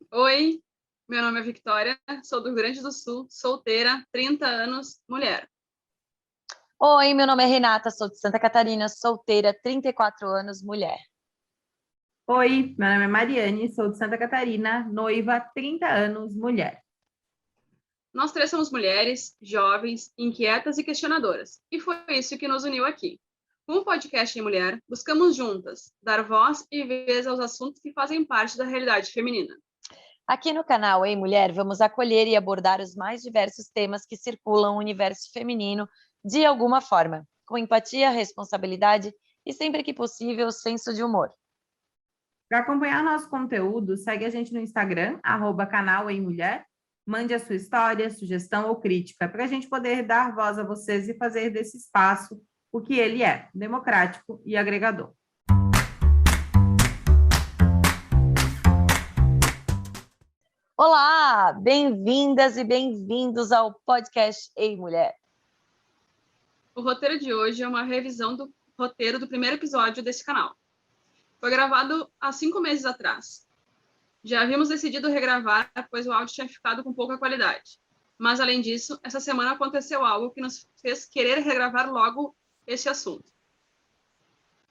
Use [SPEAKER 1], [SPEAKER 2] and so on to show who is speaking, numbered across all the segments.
[SPEAKER 1] Oi, meu nome é Victoria, sou do Rio Grande do Sul, solteira, 30 anos, mulher.
[SPEAKER 2] Oi, meu nome é Renata, sou de Santa Catarina, solteira, 34 anos, mulher.
[SPEAKER 3] Oi, meu nome é Mariane, sou de Santa Catarina, noiva, 30 anos, mulher.
[SPEAKER 1] Nós três somos mulheres, jovens, inquietas e questionadoras, e foi isso que nos uniu aqui. Com o podcast em Mulher, buscamos juntas dar voz e vez aos assuntos que fazem parte da realidade feminina.
[SPEAKER 2] Aqui no canal Ei Mulher, vamos acolher e abordar os mais diversos temas que circulam o universo feminino de alguma forma, com empatia, responsabilidade e, sempre que possível, senso de humor.
[SPEAKER 3] Para acompanhar nosso conteúdo, segue a gente no Instagram, @canal Em Mulher. Mande a sua história, sugestão ou crítica, para a gente poder dar voz a vocês e fazer desse espaço o que ele é, democrático e agregador.
[SPEAKER 2] Olá, bem-vindas e bem-vindos ao podcast Ei Mulher.
[SPEAKER 1] O roteiro de hoje é uma revisão do roteiro do primeiro episódio desse canal. Foi gravado há 5 meses atrás. Já havíamos decidido regravar, pois o áudio tinha ficado com pouca qualidade. Mas, além disso, essa semana aconteceu algo que nos fez querer regravar logo esse assunto.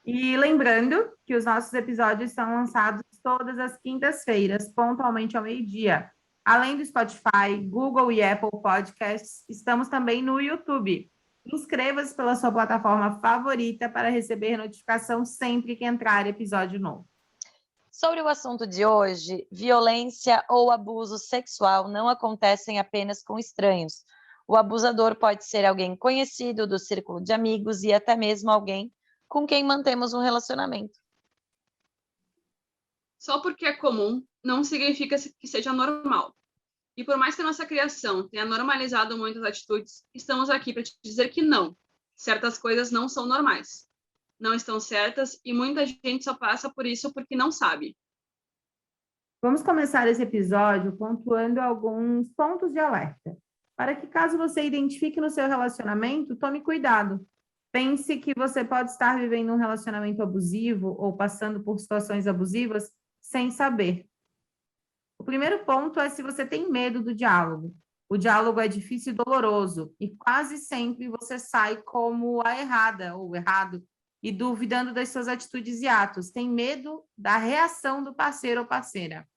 [SPEAKER 3] E lembrando que os nossos episódios são lançados todas as quintas-feiras, pontualmente ao meio-dia. Além do Spotify, Google e Apple Podcasts, estamos também no YouTube. Inscreva-se pela sua plataforma favorita para receber notificação sempre que entrar episódio novo.
[SPEAKER 2] Sobre o assunto de hoje, violência ou abuso sexual não acontecem apenas com estranhos. O abusador pode ser alguém conhecido do círculo de amigos e até mesmo alguém com quem mantemos um relacionamento.
[SPEAKER 1] Só porque é comum, não significa que seja normal. E por mais que a nossa criação tenha normalizado muitas atitudes, estamos aqui para te dizer que não. Certas coisas não são normais. Não estão certas e muita gente só passa por isso porque não sabe.
[SPEAKER 3] Vamos começar esse episódio pontuando alguns pontos de alerta, para que caso você identifique no seu relacionamento, tome cuidado. Pense que você pode estar vivendo um relacionamento abusivo ou passando por situações abusivas sem saber. O primeiro ponto é se você tem medo do diálogo. O diálogo é difícil e doloroso, e quase sempre você sai como a errada ou errado e duvidando das suas atitudes e atos. Tem medo da reação do parceiro ou parceira.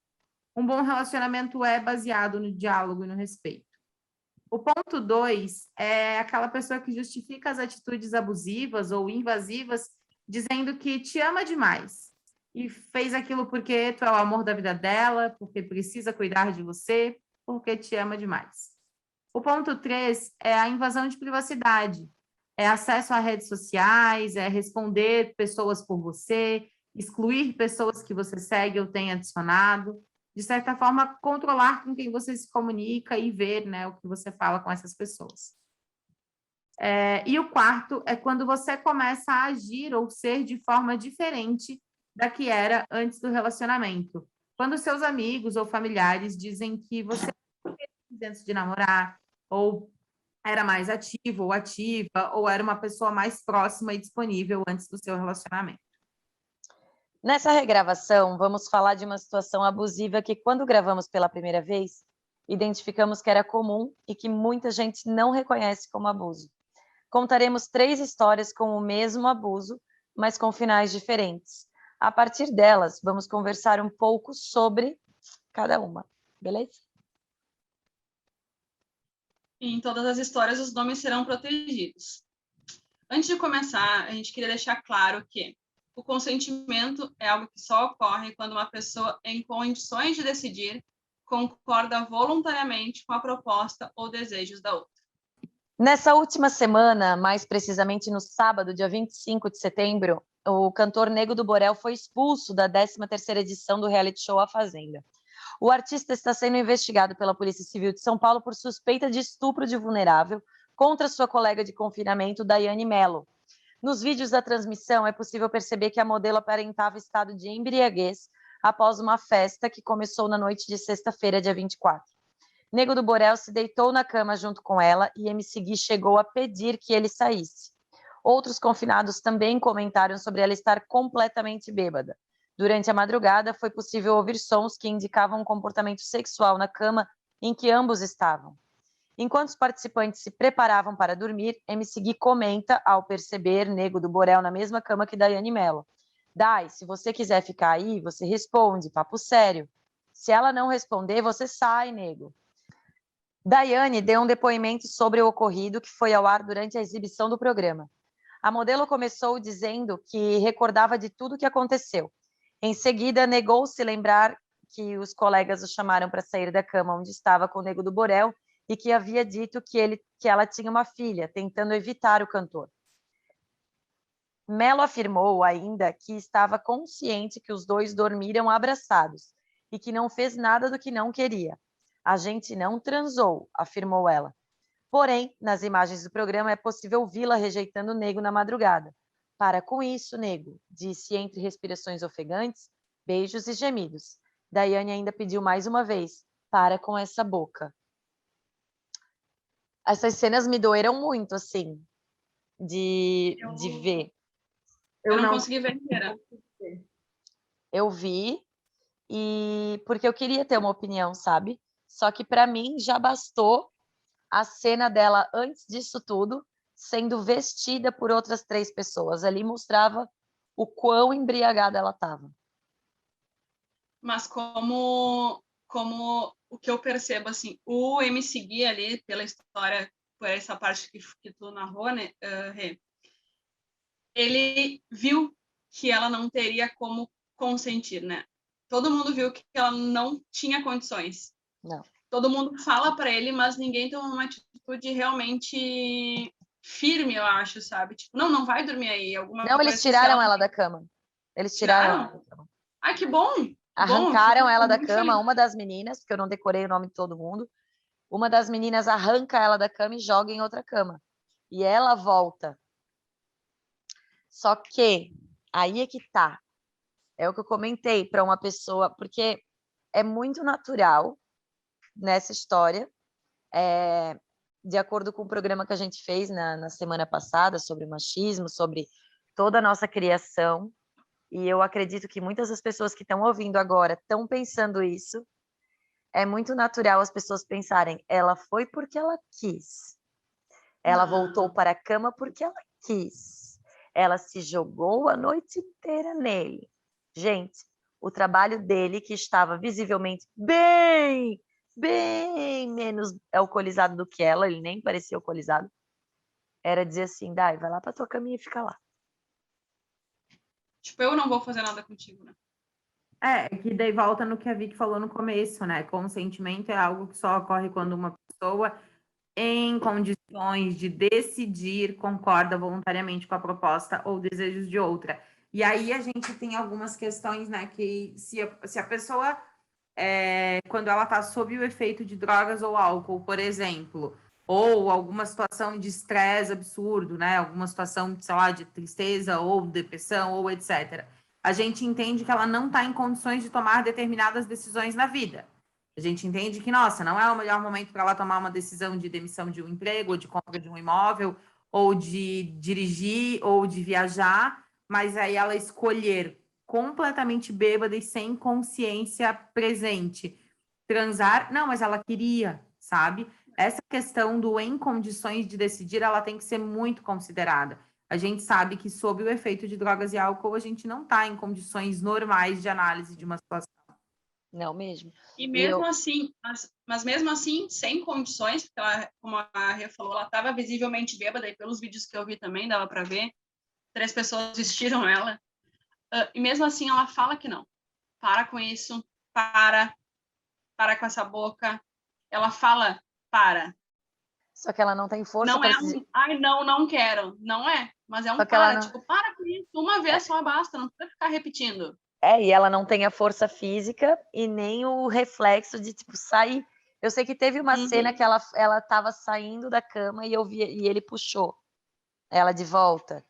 [SPEAKER 3] Um bom relacionamento é baseado no diálogo e no respeito. O ponto 2 é aquela pessoa que justifica as atitudes abusivas ou invasivas, dizendo que te ama demais e fez aquilo porque tu é o amor da vida dela, porque precisa cuidar de você, porque te ama demais. O ponto 3 é a invasão de privacidade. É acesso a redes sociais, é responder pessoas por você, excluir pessoas que você segue ou tem adicionado, de certa forma, controlar com quem você se comunica e ver, né, o que você fala com essas pessoas. E o quarto é quando você começa a agir ou ser de forma diferente da que era antes do relacionamento. Quando seus amigos ou familiares dizem que você antes de namorar, ou era mais ativo ou ativa, ou era uma pessoa mais próxima e disponível antes do seu relacionamento.
[SPEAKER 2] Nessa regravação, vamos falar de uma situação abusiva que, quando gravamos pela primeira vez, identificamos que era comum e que muita gente não reconhece como abuso. Contaremos 3 histórias com o mesmo abuso, mas com finais diferentes. A partir delas, vamos conversar um pouco sobre cada uma, beleza?
[SPEAKER 1] Em todas as histórias, os nomes serão protegidos. Antes de começar, a gente queria deixar claro que o consentimento é algo que só ocorre quando uma pessoa em condições de decidir concorda voluntariamente com a proposta ou desejos da outra.
[SPEAKER 2] Nessa última semana, mais precisamente no sábado, dia 25 de setembro, o cantor Nego do Borel foi expulso da 13ª edição do reality show A Fazenda. O artista está sendo investigado pela Polícia Civil de São Paulo por suspeita de estupro de vulnerável contra sua colega de confinamento, Daiane Mello. Nos vídeos da transmissão, é possível perceber que a modelo aparentava estado de embriaguez após uma festa que começou na noite de sexta-feira, dia 24. Nego do Borel se deitou na cama junto com ela e MC Gui chegou a pedir que ele saísse. Outros confinados também comentaram sobre ela estar completamente bêbada. Durante a madrugada, foi possível ouvir sons que indicavam um comportamento sexual na cama em que ambos estavam. Enquanto os participantes se preparavam para dormir, MC Gui comenta ao perceber Nego do Borel na mesma cama que Daiane Mello. Dai, se você quiser ficar aí, você responde, papo sério. Se ela não responder, você sai, nego. Daiane deu um depoimento sobre o ocorrido que foi ao ar durante a exibição do programa. A modelo começou dizendo que recordava de tudo o que aconteceu. Em seguida, negou-se lembrar que os colegas o chamaram para sair da cama onde estava com o Nego do Borel e que havia dito que ela tinha uma filha, tentando evitar o cantor. Mello afirmou ainda que estava consciente que os dois dormiram abraçados e que não fez nada do que não queria. A gente não transou, afirmou ela. Porém, nas imagens do programa é possível vê-la rejeitando o Nego na madrugada. Para com isso, Nego, disse entre respirações ofegantes, beijos e gemidos. Daiane ainda pediu mais uma vez, para com essa boca. Essas cenas me doeram muito, assim, de ver.
[SPEAKER 1] Eu não consegui ver inteira.
[SPEAKER 2] Eu vi, e porque eu queria ter uma opinião, sabe? Só que para mim já bastou a cena dela antes disso tudo, sendo vestida por outras 3 pessoas. Ali mostrava o quão embriagada ela estava.
[SPEAKER 1] Mas como o que eu percebo, assim, o MC Gui ali, pela história, por essa parte que tu narrou, né, Rê, ele viu que ela não teria como consentir, né? Todo mundo viu que ela não tinha condições.
[SPEAKER 2] Não.
[SPEAKER 1] Todo mundo fala para ele, mas ninguém toma uma atitude realmente firme, eu acho, sabe? Tipo, não vai dormir aí.
[SPEAKER 2] Não, eles tiraram ela da cama. Eles tiraram ela da cama.
[SPEAKER 1] Ai, que bom!
[SPEAKER 2] Arrancaram ela da cama, uma das meninas, porque eu não decorei o nome de todo mundo, uma das meninas arranca ela da cama e joga em outra cama. E ela volta. Só que, aí é que tá. É o que eu comentei para uma pessoa, porque é muito natural nessa história, de acordo com o programa que a gente fez na semana passada, sobre machismo, sobre toda a nossa criação, e eu acredito que muitas das pessoas que estão ouvindo agora estão pensando isso. É muito natural as pessoas pensarem, ela foi porque ela quis. Ela voltou para a cama porque ela quis. Ela se jogou a noite inteira nele. Gente, o trabalho dele, que estava visivelmente bem menos alcoolizado do que ela, ele nem parecia alcoolizado, era dizer assim, Dai, vai lá para tua caminha e fica lá.
[SPEAKER 1] Tipo, eu não vou fazer nada contigo, né?
[SPEAKER 3] Que daí volta no que a Vicky falou no começo, né? Consentimento é algo que só ocorre quando uma pessoa, em condições de decidir, concorda voluntariamente com a proposta ou desejos de outra. E aí a gente tem algumas questões, né? Que se a pessoa, quando ela está sob o efeito de drogas ou álcool, por exemplo, ou alguma situação de estresse absurdo, né? Alguma situação, sei lá, de tristeza ou depressão ou etc., a gente entende que ela não está em condições de tomar determinadas decisões na vida. A gente entende que, nossa, não é o melhor momento para ela tomar uma decisão de demissão de um emprego, ou de compra de um imóvel, ou de dirigir, ou de viajar, mas aí ela escolher completamente bêbada e sem consciência presente. Transar, não, mas ela queria, sabe? Essa questão do em condições de decidir, ela tem que ser muito considerada. A gente sabe que, sob o efeito de drogas e álcool, a gente não está em condições normais de análise de uma situação.
[SPEAKER 2] Não mesmo.
[SPEAKER 1] E mesmo assim, mas mesmo assim, sem condições, porque ela, como a Rê falou, ela estava visivelmente bêbada, e pelos vídeos que eu vi também dava para ver, 3 pessoas vestiram ela. E mesmo assim, ela fala que não. Para com isso, para com essa boca. Ela fala, para.
[SPEAKER 2] Só que ela não tem força
[SPEAKER 1] não
[SPEAKER 2] para
[SPEAKER 1] ai, não quero. Não é, mas é um para. Não... Tipo, para com isso. Uma vez só basta, não precisa ficar repetindo.
[SPEAKER 2] E ela não tem a força física e nem o reflexo de, tipo, sair. Eu sei que teve uma cena que ela estava saindo da cama e ele puxou ela de volta.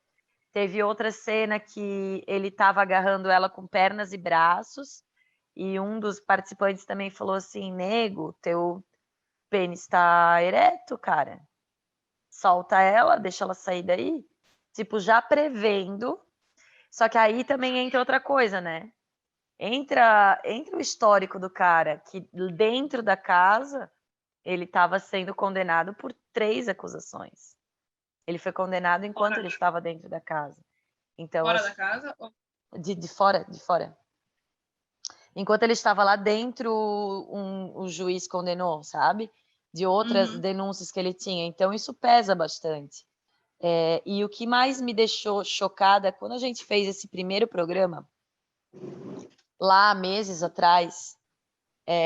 [SPEAKER 2] Teve outra cena que ele estava agarrando ela com pernas e braços e um dos participantes também falou assim, nego, teu pênis está ereto, cara. Solta ela, deixa ela sair daí. Tipo, já prevendo. Só que aí também entra outra coisa, né? Entra o histórico do cara, que dentro da casa ele estava sendo condenado por 3 acusações. Ele foi condenado enquanto ele estava dentro da casa. Então,
[SPEAKER 1] Fora da casa? Ou...
[SPEAKER 2] de fora. Enquanto ele estava lá dentro, o juiz condenou, sabe? De outras denúncias que ele tinha. Então, isso pesa bastante. E o que mais me deixou chocada, quando a gente fez esse primeiro programa, lá meses atrás,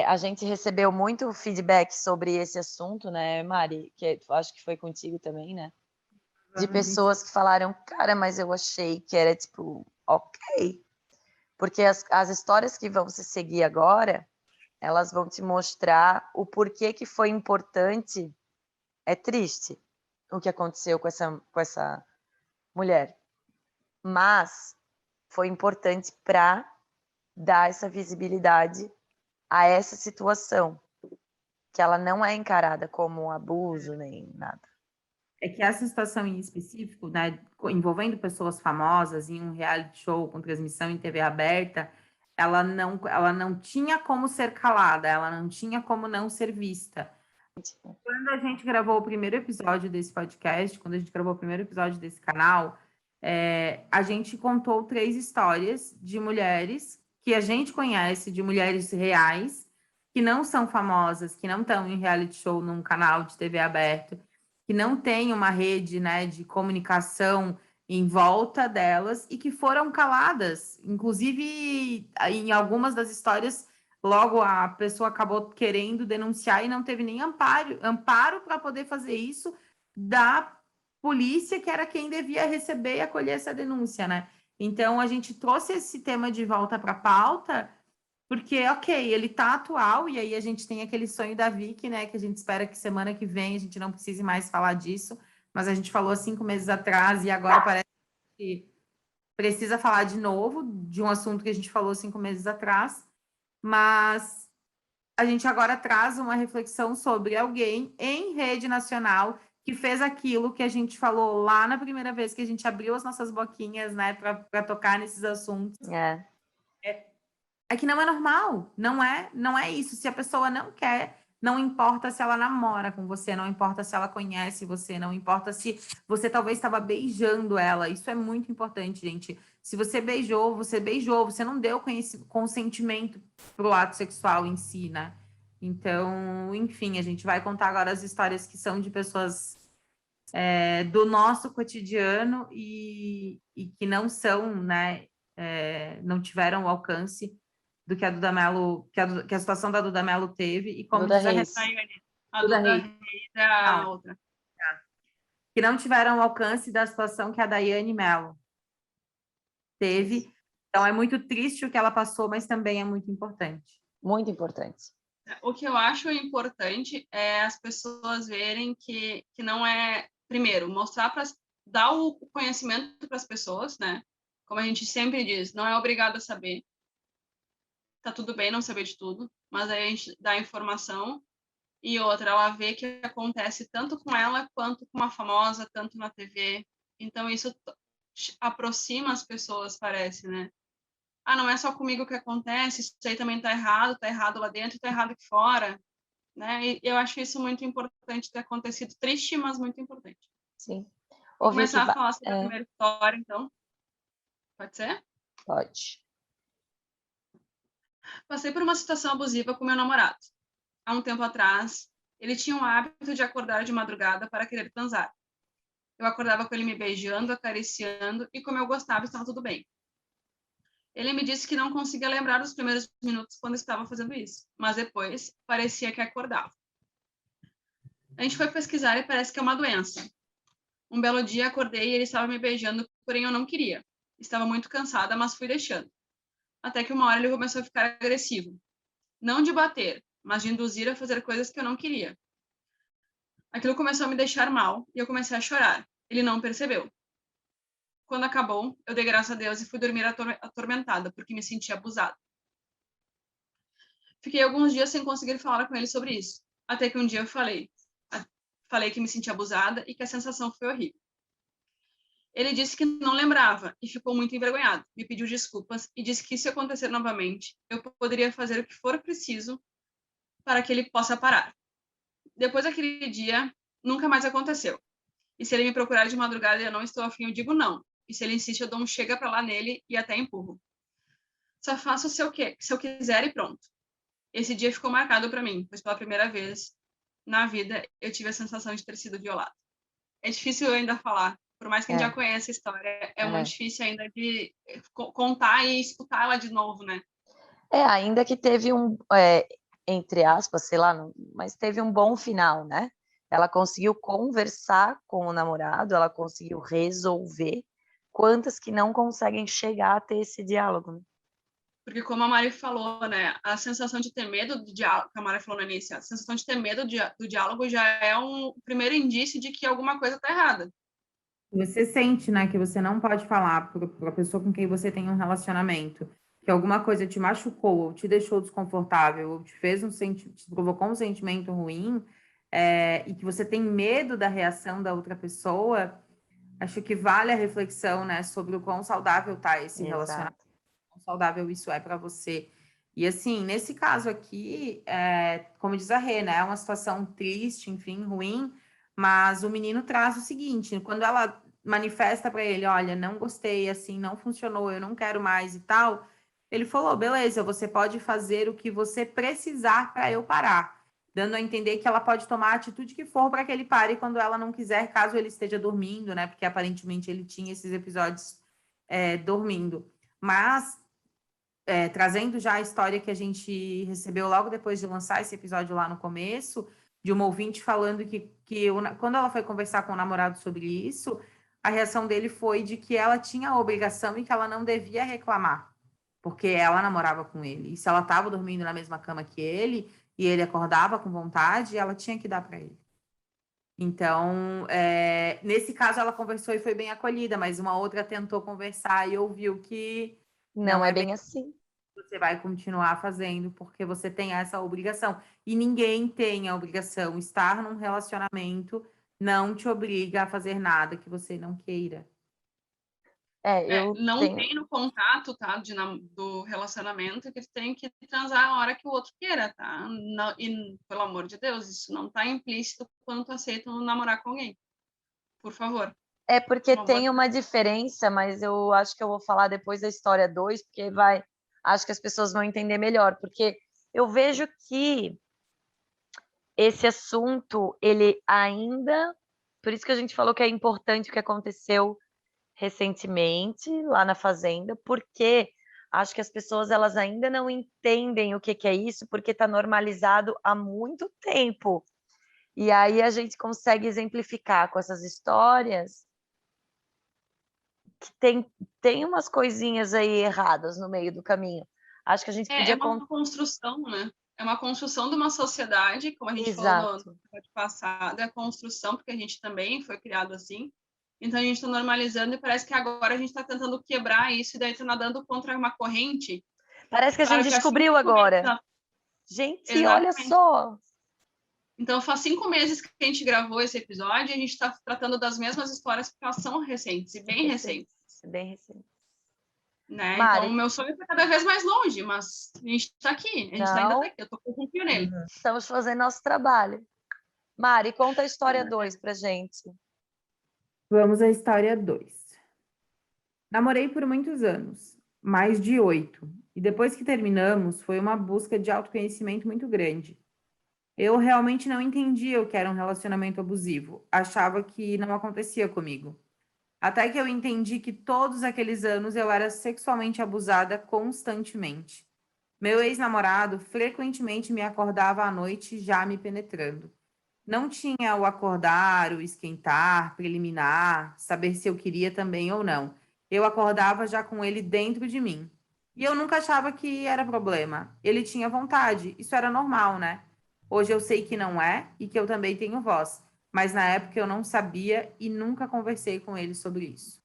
[SPEAKER 2] a gente recebeu muito feedback sobre esse assunto, né, Mari? Que acho que foi contigo também, né? De pessoas que falaram, cara, mas eu achei que era, tipo, ok. Porque as histórias que vão se seguir agora, elas vão te mostrar o porquê que foi importante. É triste o que aconteceu com essa mulher. Mas foi importante para dar essa visibilidade a essa situação, que ela não é encarada como um abuso nem nada.
[SPEAKER 3] É que essa situação em específico, né, envolvendo pessoas famosas em um reality show com transmissão em TV aberta, ela não tinha como ser calada, ela não tinha como não ser vista. Quando a gente gravou o primeiro episódio desse podcast, quando a gente gravou o primeiro episódio desse canal, a gente contou 3 histórias de mulheres que a gente conhece, de mulheres reais, que não são famosas, que não estão em reality show num canal de TV aberto, que não tem uma rede, né, de comunicação em volta delas e que foram caladas. Inclusive, em algumas das histórias, logo a pessoa acabou querendo denunciar e não teve nem amparo para poder fazer isso da polícia, que era quem devia receber e acolher essa denúncia, né? Então, a gente trouxe esse tema de volta para a pauta, porque, ok, ele tá atual, e aí a gente tem aquele sonho da Vicky, né? Que a gente espera que semana que vem a gente não precise mais falar disso, mas a gente falou há 5 meses atrás, e agora parece que precisa falar de novo de um assunto que a gente falou 5 meses atrás, mas a gente agora traz uma reflexão sobre alguém em rede nacional que fez aquilo que a gente falou lá na primeira vez que a gente abriu as nossas boquinhas, né, para tocar nesses assuntos. É que não é normal, não é isso. Se a pessoa não quer, não importa se ela namora com você, não importa se ela conhece você, não importa se você talvez estava beijando ela. Isso é muito importante, gente. Se você beijou, você não deu consentimento para o ato sexual em si, né? Então, enfim, a gente vai contar agora as histórias que são de pessoas do nosso cotidiano e que não são, né? Não tiveram o alcance do que a Duda Mello, que a situação da Duda Mello teve, e como
[SPEAKER 2] Duda
[SPEAKER 3] diz
[SPEAKER 2] Reis.
[SPEAKER 1] A Duda Reis é a outra.
[SPEAKER 3] Que não tiveram o alcance da situação que a Daiane Mello teve. Então, é muito triste o que ela passou, mas também é muito importante.
[SPEAKER 2] Muito importante.
[SPEAKER 1] O que eu acho importante é as pessoas verem que não é, primeiro, mostrar para dar o conhecimento para as pessoas, né? Como a gente sempre diz, não é obrigado a saber. Tá tudo bem não saber de tudo, mas aí a gente dá informação. E outra, ela vê que acontece tanto com ela quanto com uma famosa, tanto na TV. Então, isso aproxima as pessoas, parece, né? Ah, não é só comigo que acontece, isso aí também tá errado lá dentro, tá errado aqui fora, né? E eu acho isso muito importante ter acontecido, triste, mas muito importante.
[SPEAKER 2] Sim.
[SPEAKER 1] Vou começar a falar sobre a primeira história, então. Pode ser?
[SPEAKER 2] Pode.
[SPEAKER 1] Passei por uma situação abusiva com meu namorado. Há um tempo atrás, ele tinha o hábito de acordar de madrugada para querer transar. Eu acordava com ele me beijando, acariciando, e como eu gostava, estava tudo bem. Ele me disse que não conseguia lembrar dos primeiros minutos quando estava fazendo isso, mas depois parecia que acordava. A gente foi pesquisar e parece que é uma doença. Um belo dia acordei e ele estava me beijando, porém eu não queria. Estava muito cansada, mas fui deixando. Até que uma hora ele começou a ficar agressivo. Não de bater, mas de induzir a fazer coisas que eu não queria. Aquilo começou a me deixar mal e eu comecei a chorar. Ele não percebeu. Quando acabou, eu dei graças a Deus e fui dormir atormentada, porque me sentia abusada. Fiquei alguns dias sem conseguir falar com ele sobre isso. Até que um dia eu falei que me sentia abusada e que a sensação foi horrível. Ele disse que não lembrava e ficou muito envergonhado. Me pediu desculpas e disse que se acontecer novamente, eu poderia fazer o que for preciso para que ele possa parar. Depois daquele dia, nunca mais aconteceu. E se ele me procurar de madrugada e eu não estou afim, eu digo não. E se ele insiste, eu dou um chega pra lá nele e até empurro. Só faço se eu quiser e pronto. Esse dia ficou marcado para mim, pois pela primeira vez na vida eu tive a sensação de ter sido violado. É difícil eu ainda falar, por mais que a gente já conheça a história, é muito difícil ainda de contar e escutar ela de novo, né?
[SPEAKER 2] Ainda que teve entre aspas, sei lá, mas teve um bom final, né? Ela conseguiu conversar com o namorado, ela conseguiu resolver. Quantas que não conseguem chegar a ter esse diálogo, né?
[SPEAKER 1] Porque como a Mari falou, né, a sensação de ter medo do diálogo, que a Mari falou no início, a sensação de ter medo do diálogo já é um primeiro indício de que alguma coisa está errada.
[SPEAKER 3] Você sente, né, que você não pode falar para a pessoa com quem você tem um relacionamento, que alguma coisa te machucou, ou te deixou desconfortável, ou te te provocou um sentimento ruim, e que você tem medo da reação da outra pessoa, acho que vale a reflexão, né, sobre o quão saudável tá esse relacionamento, quão saudável isso é para você. E assim, nesse caso aqui, como diz a Rê, né, é uma situação triste, enfim, ruim, mas o menino traz o seguinte: quando ela manifesta para ele, olha, não gostei, assim, não funcionou, eu não quero mais e tal, ele falou, beleza, você pode fazer o que você precisar para eu parar, dando a entender que ela pode tomar a atitude que for para que ele pare quando ela não quiser, caso ele esteja dormindo, né? Porque aparentemente ele tinha esses episódios dormindo. Mas, trazendo já a história que a gente recebeu logo depois de lançar esse episódio lá no começo, de uma ouvinte falando que quando ela foi conversar com o namorado sobre isso, a reação dele foi de que ela tinha a obrigação e que ela não devia reclamar, porque ela namorava com ele. E se ela estava dormindo na mesma cama que ele, e ele acordava com vontade, ela tinha que dar para ele. Então, nesse caso, ela conversou e foi bem acolhida, mas uma outra tentou conversar e ouviu que
[SPEAKER 2] não é bem assim.
[SPEAKER 3] Você vai continuar fazendo porque você tem essa obrigação. E ninguém tem a obrigação. Estar num relacionamento não te obriga a fazer nada que você não queira.
[SPEAKER 2] Eu
[SPEAKER 1] não
[SPEAKER 2] tenho...
[SPEAKER 1] tem no contato, tá, do relacionamento que tem que transar a hora que o outro queira, tá? Não, e, pelo amor de Deus, isso não tá implícito quando tu aceita namorar com alguém. Por favor.
[SPEAKER 2] Porque tem uma diferença, mas eu acho que eu vou falar depois da história 2, porque acho que as pessoas vão entender melhor, porque eu vejo que esse assunto, ele ainda, por isso que a gente falou que é importante o que aconteceu recentemente lá na fazenda, porque acho que as pessoas elas ainda não entendem o que é isso, porque está normalizado há muito tempo. E aí a gente consegue exemplificar com essas histórias que tem umas coisinhas aí erradas no meio do caminho. Acho que a gente podia...
[SPEAKER 1] É uma construção, né? É uma construção de uma sociedade, como a gente
[SPEAKER 2] Exato.
[SPEAKER 1] falou no episódio passado, é a construção, porque a gente também foi criado assim. Então a gente está normalizando e parece que agora a gente está tentando quebrar isso e daí está nadando contra uma corrente.
[SPEAKER 2] Parece que a gente descobriu agora. Gente,
[SPEAKER 1] exatamente.
[SPEAKER 2] Olha só.
[SPEAKER 1] Então faz 5 meses que a gente gravou esse episódio e a gente está tratando das mesmas histórias porque elas são recentes e bem recentes.
[SPEAKER 2] Bem recentes.
[SPEAKER 1] Né? Então, o meu sonho está cada vez mais longe, mas a gente está aqui, a gente ainda está aqui, eu estou confiando nele.
[SPEAKER 2] Estamos fazendo nosso trabalho. Mari, conta a história 2 pra gente.
[SPEAKER 3] Vamos à história 2. Namorei por muitos anos, mais de 8, e depois que terminamos, foi uma busca de autoconhecimento muito grande. Eu realmente não entendia o que era um relacionamento abusivo, achava que não acontecia comigo. Até que eu entendi que todos aqueles anos eu era sexualmente abusada constantemente. Meu ex-namorado frequentemente me acordava à noite já me penetrando. Não tinha o acordar, o esquentar, preliminar, saber se eu queria também ou não. Eu acordava já com ele dentro de mim. E eu nunca achava que era problema. Ele tinha vontade, isso era normal, né? Hoje eu sei que não é e que eu também tenho voz. Mas na época eu não sabia e nunca conversei com ele sobre isso.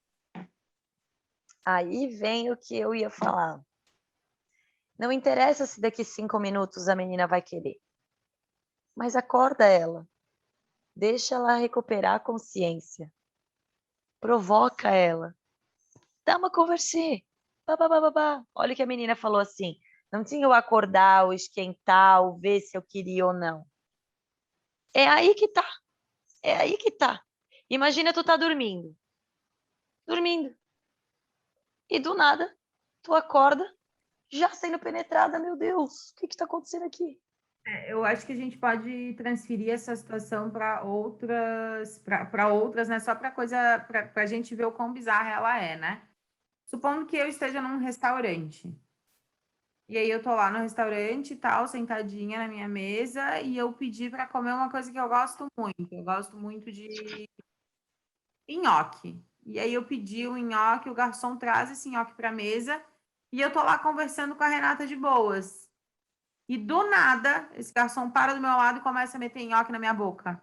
[SPEAKER 2] Aí vem o que eu ia falar. Não interessa se daqui 5 minutos a menina vai querer. Mas acorda ela. Deixa ela recuperar a consciência. provoca ela. Dá uma conversinha. Babá. Olha o que a menina falou assim. Não tinha o acordar, o esquentar, o ver se eu queria ou não. É aí que tá. É aí que tá. Imagina tu tá dormindo. Dormindo. E do nada, tu acorda já sendo penetrada. Meu Deus, o que tá acontecendo aqui?
[SPEAKER 3] Eu acho que a gente pode transferir essa situação para outras, né? Só para coisa, para a gente ver o quão bizarra ela é, né? Supondo que eu esteja num restaurante. E aí eu tô lá no restaurante e tal, sentadinha na minha mesa, e eu pedi para comer uma coisa que eu gosto muito. Eu gosto muito de nhoque. E aí eu pedi o nhoque, o garçom traz esse nhoque para a mesa, e eu tô lá conversando com a Renata de boas. E do nada, esse garçom para do meu lado e começa a meter nhoque na minha boca.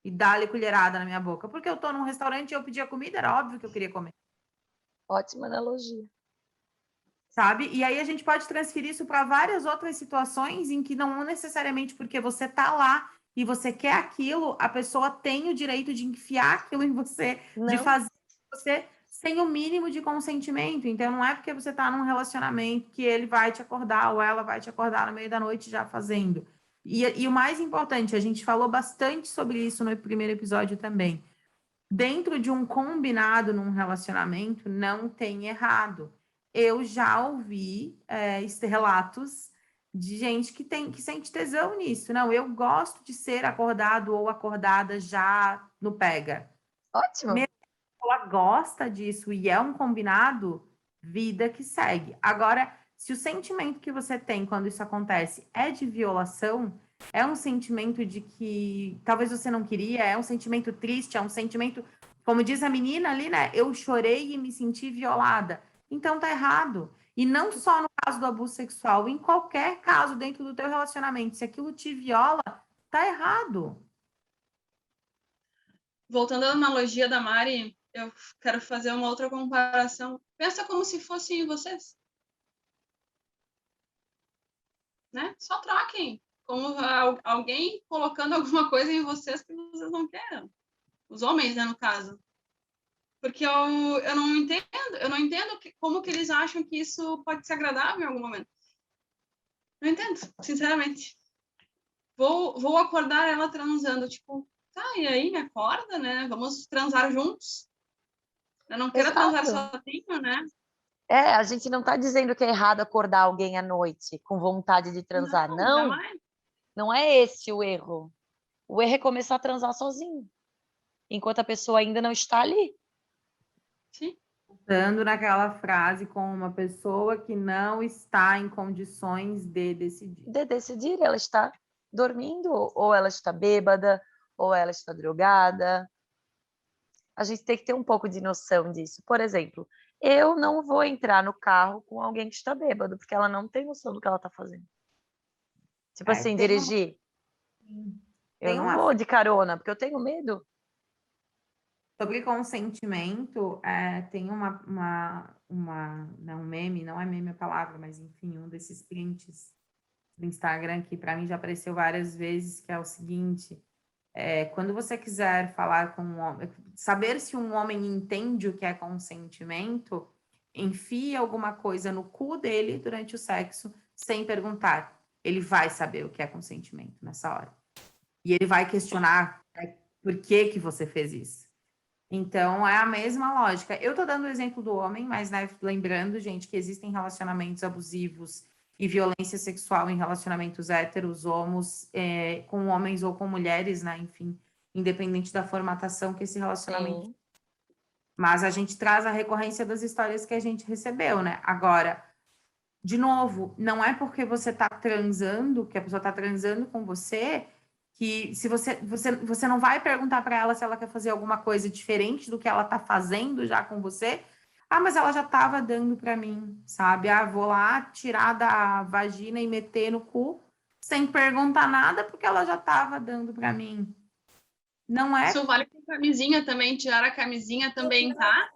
[SPEAKER 3] E dá-lhe colherada na minha boca. Porque eu tô num restaurante e eu pedi a comida, era óbvio que eu queria comer.
[SPEAKER 2] Ótima analogia.
[SPEAKER 3] Sabe? E aí a gente pode transferir isso para várias outras situações em que não necessariamente porque você tá lá e você quer aquilo, a pessoa tem o direito de enfiar aquilo em você, de
[SPEAKER 2] Não.
[SPEAKER 3] fazer você sem o mínimo de consentimento. Então não é porque você tá num relacionamento que ele vai te acordar ou ela vai te acordar no meio da noite já fazendo. E o mais importante, a gente falou bastante sobre isso no primeiro episódio também. Dentro de um combinado num relacionamento, não tem errado. Eu já ouvi relatos de gente que sente tesão nisso. Não, eu gosto de ser acordado ou acordada já no pega.
[SPEAKER 2] Ótimo.
[SPEAKER 3] Mesmo que ela gosta disso e é um combinado, vida que segue. Agora, se o sentimento que você tem quando isso acontece é de violação, é um sentimento de que talvez você não queria, é um sentimento triste, é um sentimento, como diz a menina ali, né? Eu chorei e me senti violada. Então tá errado. E não só no caso do abuso sexual, em qualquer caso dentro do teu relacionamento, se aquilo te viola, tá errado.
[SPEAKER 1] Voltando à analogia da Mari, eu quero fazer uma outra comparação. Pensa como se fossem vocês. Né? Só troquem. Como alguém colocando alguma coisa em vocês que vocês não querem. Os homens, né, no caso. Porque eu não entendo como que eles acham que isso pode ser agradável em algum momento. Não entendo, sinceramente. Vou acordar ela transando, tipo, tá, e aí, me acorda, né? Vamos transar juntos. Eu não quero transar sozinho, né?
[SPEAKER 2] A gente não tá dizendo que é errado acordar alguém à noite com vontade de transar.
[SPEAKER 1] Não,
[SPEAKER 2] Não,
[SPEAKER 1] jamais.
[SPEAKER 2] não é esse o erro. O erro é começar a transar sozinho, enquanto a pessoa ainda não está ali.
[SPEAKER 1] Sim.
[SPEAKER 3] Estando naquela frase com uma pessoa que não está em condições de decidir.
[SPEAKER 2] De decidir, ela está dormindo, ou ela está bêbada, ou ela está drogada. A gente tem que ter um pouco de noção disso. Por exemplo, eu não vou entrar no carro com alguém que está bêbado, porque ela não tem noção do que ela está fazendo. Tipo assim, dirigir. Eu não vou de carona, porque eu tenho medo.
[SPEAKER 3] Sobre consentimento, tem um meme, não é meme a palavra, mas enfim, um desses prints do Instagram que para mim já apareceu várias vezes, que é o seguinte: quando você quiser falar com um homem, saber se um homem entende o que é consentimento, enfie alguma coisa no cu dele durante o sexo sem perguntar. Ele vai saber o que é consentimento nessa hora. E ele vai questionar por que você fez isso. Então, é a mesma lógica. Eu tô dando o exemplo do homem, mas, né, lembrando, gente, que existem relacionamentos abusivos e violência sexual em relacionamentos héteros, homos, com homens ou com mulheres, né, enfim, independente da formatação que esse relacionamento...
[SPEAKER 2] Sim.
[SPEAKER 3] Mas a gente traz a recorrência das histórias que a gente recebeu, né? Agora, de novo, não é porque você tá transando, que a pessoa tá transando com você, que se você não vai perguntar para ela se ela quer fazer alguma coisa diferente do que ela tá fazendo já com você. Ah, mas ela já tava dando para mim, sabe? Ah, vou lá tirar da vagina e meter no cu sem perguntar nada porque ela já tava dando para mim. Não é
[SPEAKER 1] Isso vale para camisinha também, tirar a camisinha também, tá?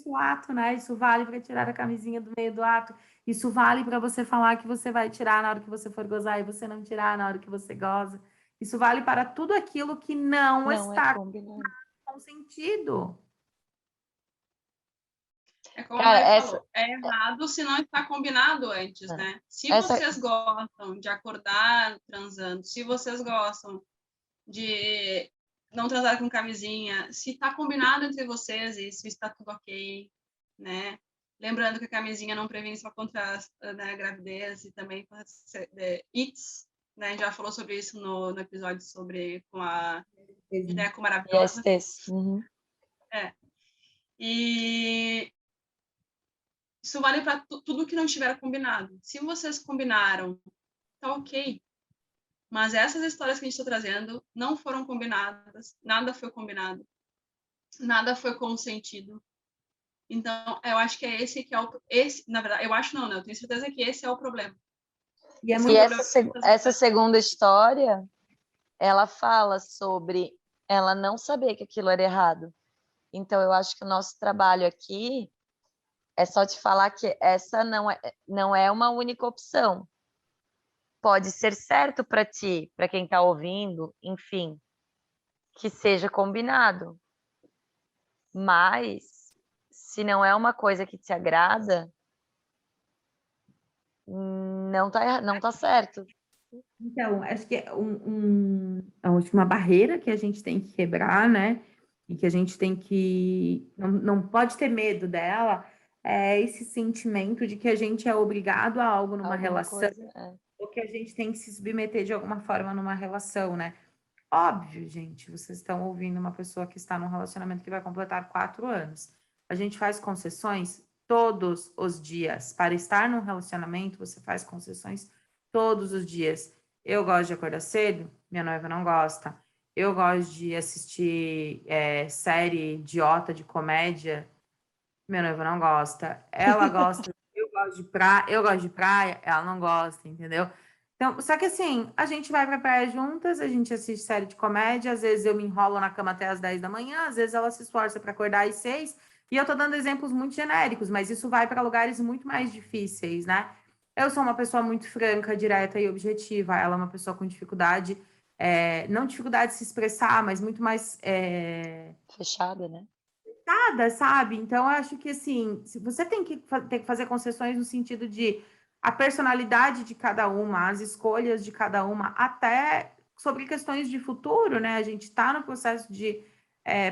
[SPEAKER 3] o ato, né? Isso vale para tirar a camisinha do meio do ato. Isso vale para você falar que você vai tirar na hora que você for gozar e você não tirar na hora que você goza. Isso vale para tudo aquilo que não
[SPEAKER 2] Não é
[SPEAKER 3] está
[SPEAKER 2] combinado.
[SPEAKER 3] com sentido.
[SPEAKER 1] É como a
[SPEAKER 2] Cara,
[SPEAKER 1] Mari falou, é errado se não está combinado antes, né? Se vocês gostam de acordar transando, se vocês gostam de não transar com camisinha, se está combinado entre vocês e se está tudo ok, né? Lembrando que a camisinha não previne só contra a gravidez e também ITS, né? A gente já falou sobre isso no episódio sobre com a Gineco Maravilhosa.
[SPEAKER 2] Uhum.
[SPEAKER 1] E isso vale para tudo que não estiver combinado. Se vocês combinaram, tá ok. Mas essas histórias que a gente está trazendo não foram combinadas, nada foi combinado, nada foi consentido. Então, eu acho que é esse que é na verdade, eu acho não, né? Eu tenho certeza que esse é o problema.
[SPEAKER 2] E essa segunda história, ela fala sobre ela não saber que aquilo era errado. Então, eu acho que o nosso trabalho aqui é só te falar que essa não é uma única opção. Pode ser certo para ti, para quem está ouvindo, enfim, que seja combinado. Mas, se não é uma coisa que te agrada, não tá certo.
[SPEAKER 3] Então, acho que é uma barreira que a gente tem que quebrar, né? E que a gente tem que... Não pode ter medo dela, é esse sentimento de que a gente é obrigado a algo numa relação, ou que a gente tem que se submeter de alguma forma numa relação, né? Óbvio, gente, vocês estão ouvindo uma pessoa que está num relacionamento que vai completar 4 anos. A gente faz concessões todos os dias. Para estar num relacionamento, você faz concessões todos os dias. Eu gosto de acordar cedo, minha noiva não gosta. Eu gosto de assistir série idiota de comédia, minha noiva não gosta. Ela gosta, eu gosto de praia, ela não gosta, entendeu? Então, só que assim, a gente vai pra praia juntas, a gente assiste série de comédia, às vezes eu me enrolo na cama até as 10 da manhã, às vezes ela se esforça para acordar às 6, e eu tô dando exemplos muito genéricos, mas isso vai para lugares muito mais difíceis, né? Eu sou uma pessoa muito franca, direta e objetiva, ela é uma pessoa com dificuldade, não dificuldade de se expressar, mas muito mais...
[SPEAKER 2] fechada, né?
[SPEAKER 3] Nada, sabe? Então, eu acho que, assim, se você tem que fazer concessões no sentido de a personalidade de cada uma, as escolhas de cada uma, até sobre questões de futuro, né? A gente está no processo de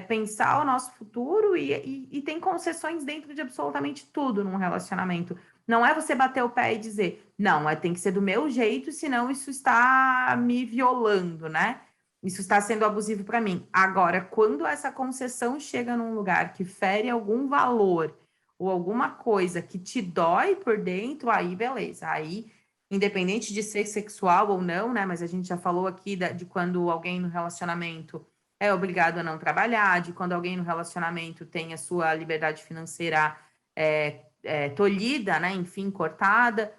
[SPEAKER 3] pensar o nosso futuro e tem concessões dentro de absolutamente tudo num relacionamento. Não é você bater o pé e dizer, não, tem que ser do meu jeito, senão isso está me violando, né? Isso está sendo abusivo para mim. Agora, quando essa concessão chega num lugar que fere algum valor ou alguma coisa que te dói por dentro, aí beleza. Aí, independente de ser sexual ou não, né? Mas a gente já falou aqui de quando alguém no relacionamento é obrigado a não trabalhar, de quando alguém no relacionamento tem a sua liberdade financeira tolhida, né? Enfim, cortada,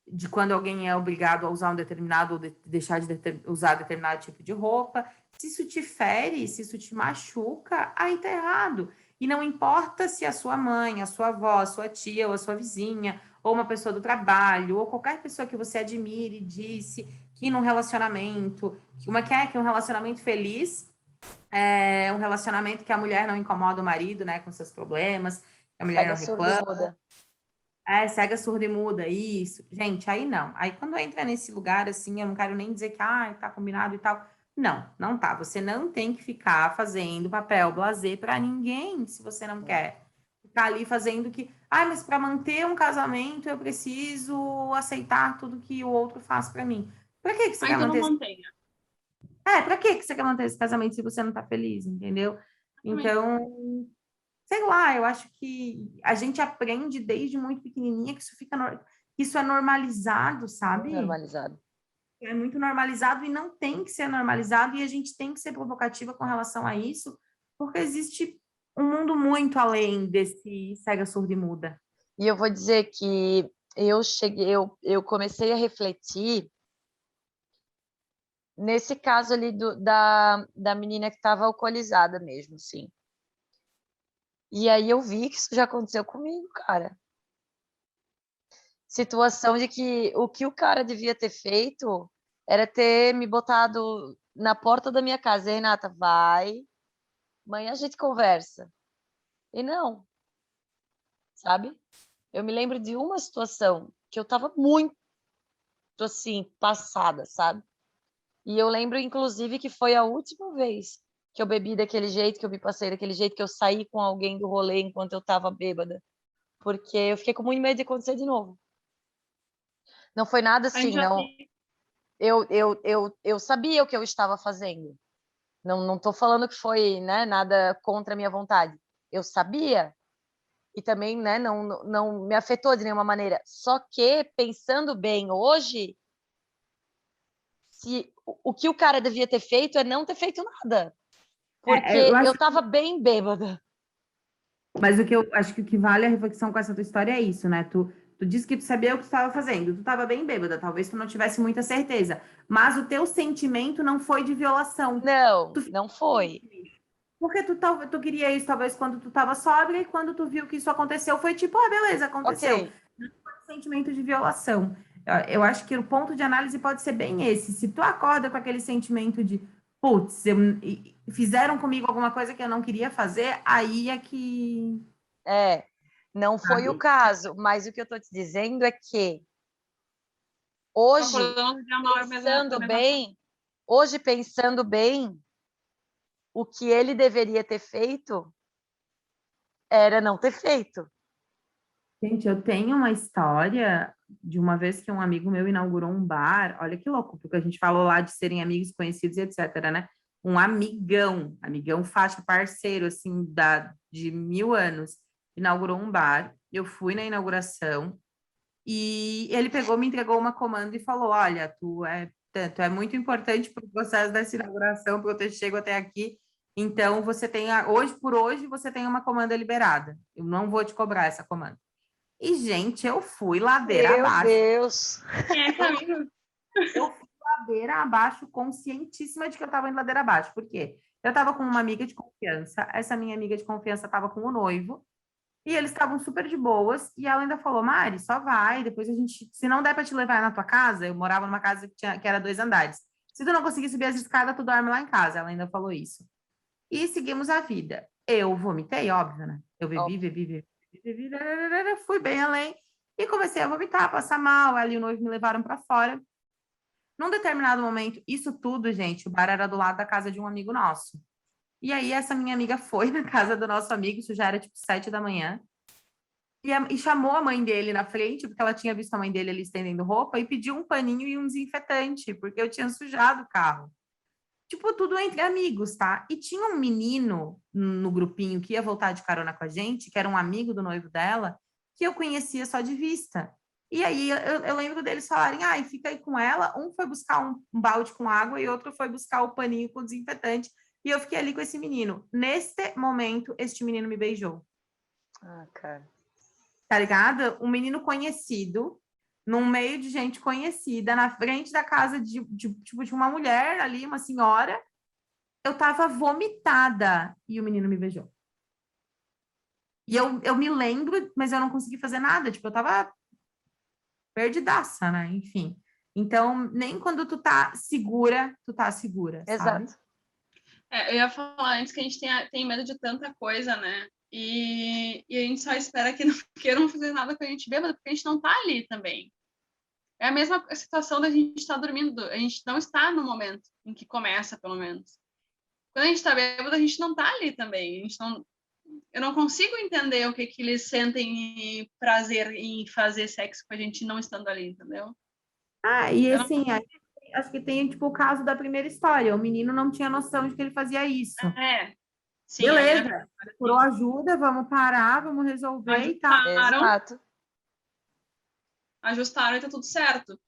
[SPEAKER 3] de quando alguém é obrigado a usar um determinado ou deixar de usar determinado tipo de roupa. Se isso te fere, se isso te machuca, aí tá errado. E não importa se a sua mãe, a sua avó, a sua tia ou a sua vizinha, ou uma pessoa do trabalho, ou qualquer pessoa que você admire disse que num relacionamento, que um relacionamento feliz é um relacionamento que a mulher não incomoda o marido, né, com seus problemas, que a mulher não reclama. Cega, surda e muda, isso. Gente, aí não. Aí quando entra nesse lugar, assim, eu não quero nem dizer que, tá combinado e tal. Não, não tá. Você não tem que ficar fazendo papel blasé para ninguém, se você não quer. Ficar ali fazendo que, mas para manter um casamento eu preciso aceitar tudo que o outro faz para mim. Para que você quer manter?
[SPEAKER 1] Não mantenha.
[SPEAKER 3] Para que você quer manter esse casamento se você não tá feliz, entendeu? Então, sei lá, eu acho que a gente aprende desde muito pequenininha que isso é normalizado, sabe?
[SPEAKER 2] Muito normalizado.
[SPEAKER 3] É muito normalizado e não tem que ser normalizado, e a gente tem que ser provocativa com relação a isso, porque existe um mundo muito além desse cega, surda e muda.
[SPEAKER 2] E eu vou dizer que eu comecei a refletir nesse caso ali da menina que estava alcoolizada mesmo, sim. E aí eu vi que isso já aconteceu comigo, cara. Situação de que o cara devia ter feito era ter me botado na porta da minha casa. E, Renata, vai, amanhã a gente conversa. E não. sabe? Eu me lembro de uma situação que eu tava muito, assim, passada, sabe? E eu lembro, inclusive, que foi a última vez que eu bebi daquele jeito, que eu me passei daquele jeito, que eu saí com alguém do rolê enquanto eu tava bêbada. Porque eu fiquei com muito medo de acontecer de novo. Não foi nada
[SPEAKER 1] A gente
[SPEAKER 2] assim,
[SPEAKER 1] já
[SPEAKER 2] não.
[SPEAKER 1] tem.
[SPEAKER 2] Eu sabia o que eu estava fazendo. Não tô falando que foi, né, nada contra a minha vontade. Eu sabia e também, né, não me afetou de nenhuma maneira. Só que, pensando bem hoje, se o que o cara devia ter feito é não ter feito nada. Porque
[SPEAKER 3] Eu
[SPEAKER 2] eu
[SPEAKER 3] acho,
[SPEAKER 2] tava bem bêbada.
[SPEAKER 3] mas o que eu acho que o que vale a reflexão com essa tua história é isso, né? Tu disse que tu sabia o que tu estava fazendo, tu estava bem bêbada, talvez tu não tivesse muita certeza, mas o teu sentimento não foi de violação.
[SPEAKER 2] Não,
[SPEAKER 3] Tu
[SPEAKER 2] não foi.
[SPEAKER 3] Porque tu queria isso, talvez, quando tu estava sóbria, e quando tu viu que isso aconteceu, foi tipo, ah, beleza, aconteceu.
[SPEAKER 2] Ok.
[SPEAKER 3] Não foi sentimento de violação. Eu acho que o ponto de análise pode ser bem esse. Se tu acorda com aquele sentimento de, putz, fizeram comigo alguma coisa que eu não queria fazer, aí é que,
[SPEAKER 2] É, não foi o
[SPEAKER 3] sabe?
[SPEAKER 2] caso, mas o que eu tô te dizendo é que hoje,
[SPEAKER 1] Acordamos no dia mal da mesma forma.
[SPEAKER 2] hoje pensando bem, o que ele deveria ter feito era não ter feito.
[SPEAKER 3] Gente, eu tenho uma história de uma vez que um amigo meu inaugurou um bar. Olha que louco, porque a gente falou lá de serem amigos, conhecidos e etc, né? Um amigão faixa, parceiro, assim, de 1000 anos, inaugurou um bar. Eu fui na inauguração e ele pegou, me entregou uma comanda e falou: Olha, tu é muito importante para o processo dessa inauguração, para eu ter chego até aqui. Então, você tem, hoje por hoje, você tem uma comanda liberada. Eu não vou te cobrar essa comanda. E, gente, eu fui ladeira
[SPEAKER 2] Meu
[SPEAKER 3] abaixo.
[SPEAKER 2] Deus.
[SPEAKER 1] Quem é que é amigo?
[SPEAKER 3] Eu fui ladeira abaixo, conscientíssima de que eu estava indo ladeira abaixo. Por quê? Eu estava com uma amiga de confiança, essa minha amiga de confiança estava com o noivo, e eles estavam super de boas, e ela ainda falou, Mari, só vai, depois a gente, se não der para te levar na tua casa, eu morava numa casa que era 2 andares, se tu não conseguir subir as escadas, tu dorme lá em casa, ela ainda falou isso. E seguimos a vida. Eu vomitei, óbvio, né? Eu bebi, fui bem além, e comecei a vomitar, passar mal, ela e o noivo me levaram para fora. Num determinado momento, isso tudo, gente, o bar era do lado da casa de um amigo nosso. E aí, essa minha amiga foi na casa do nosso amigo, isso já era tipo 7 da manhã, e chamou a mãe dele na frente, porque ela tinha visto a mãe dele ali estendendo roupa, e pediu um paninho e um desinfetante, porque eu tinha sujado o carro. Tipo, tudo entre amigos, tá? E tinha um menino no grupinho que ia voltar de carona com a gente, que era um amigo do noivo dela, que eu conhecia só de vista. E aí eu lembro deles falarem, ai, fica aí com ela. Um foi buscar um balde com água e outro foi buscar o paninho com desinfetante. E eu fiquei ali com esse menino. Neste momento, este menino me beijou.
[SPEAKER 2] Ah, cara.
[SPEAKER 3] Tá ligado? Um menino conhecido, num meio de gente conhecida, na frente da casa tipo, de uma mulher ali, uma senhora. Eu tava vomitada e o menino me beijou. E eu me lembro, mas eu não consegui fazer nada. Tipo, eu tava perdidaça, né? Enfim. Então, nem quando tu tá segura, sabe?
[SPEAKER 2] Exato.
[SPEAKER 1] Eu ia falar antes que a gente tem medo de tanta coisa, né? E a gente só espera que não queiram fazer nada com a gente bêbada, porque a gente não tá ali também. É a mesma situação da gente estar dormindo. A gente não está no momento em que começa, pelo menos. Quando a gente tá bêbado, a gente não tá ali também. A gente não, eu não consigo entender o que eles sentem prazer em fazer sexo com a gente não estando ali, entendeu?
[SPEAKER 3] Ah, e
[SPEAKER 1] Eu não,
[SPEAKER 3] assim, acho que tem, tipo, o caso da primeira história. O menino não tinha noção de que ele fazia isso.
[SPEAKER 1] sim, ali na
[SPEAKER 3] Beleza, procurou ajuda, vamos parar, vamos resolver e tal.
[SPEAKER 2] Exato.
[SPEAKER 1] ajustaram e tá tudo certo.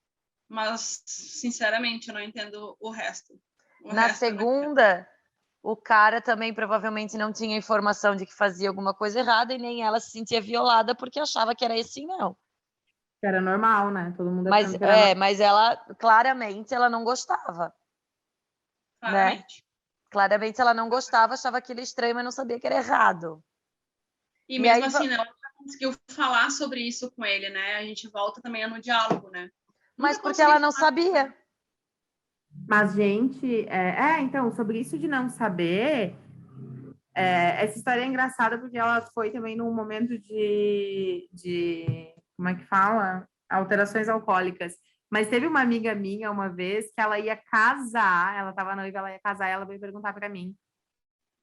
[SPEAKER 1] Mas, sinceramente, eu não entendo o resto.
[SPEAKER 2] Na segunda, o cara também provavelmente não tinha informação de que fazia alguma coisa errada e nem ela se sentia violada porque achava que era assim, não.
[SPEAKER 3] Era normal, né? Todo mundo achando que era normal.
[SPEAKER 2] Mas ela, claramente, ela não gostava, né?
[SPEAKER 1] Claramente.
[SPEAKER 2] Claramente ela não gostava, achava aquilo estranho, mas não sabia que era errado.
[SPEAKER 1] E
[SPEAKER 2] E
[SPEAKER 1] mesmo
[SPEAKER 2] aí,
[SPEAKER 1] assim, não conseguiu falar sobre isso com ele, né? A gente volta também no diálogo, né?
[SPEAKER 2] mas
[SPEAKER 1] Nunca
[SPEAKER 2] porque
[SPEAKER 1] consegui
[SPEAKER 2] ela não
[SPEAKER 1] falar.
[SPEAKER 2] sabia.
[SPEAKER 3] Mas, gente, então, sobre isso de não saber, Essa história é engraçada porque ela foi também num momento como é que fala? Alterações alcoólicas. Mas teve uma amiga minha uma vez que ela ia casar, ela estava noiva, ela ia casar, ela veio perguntar para mim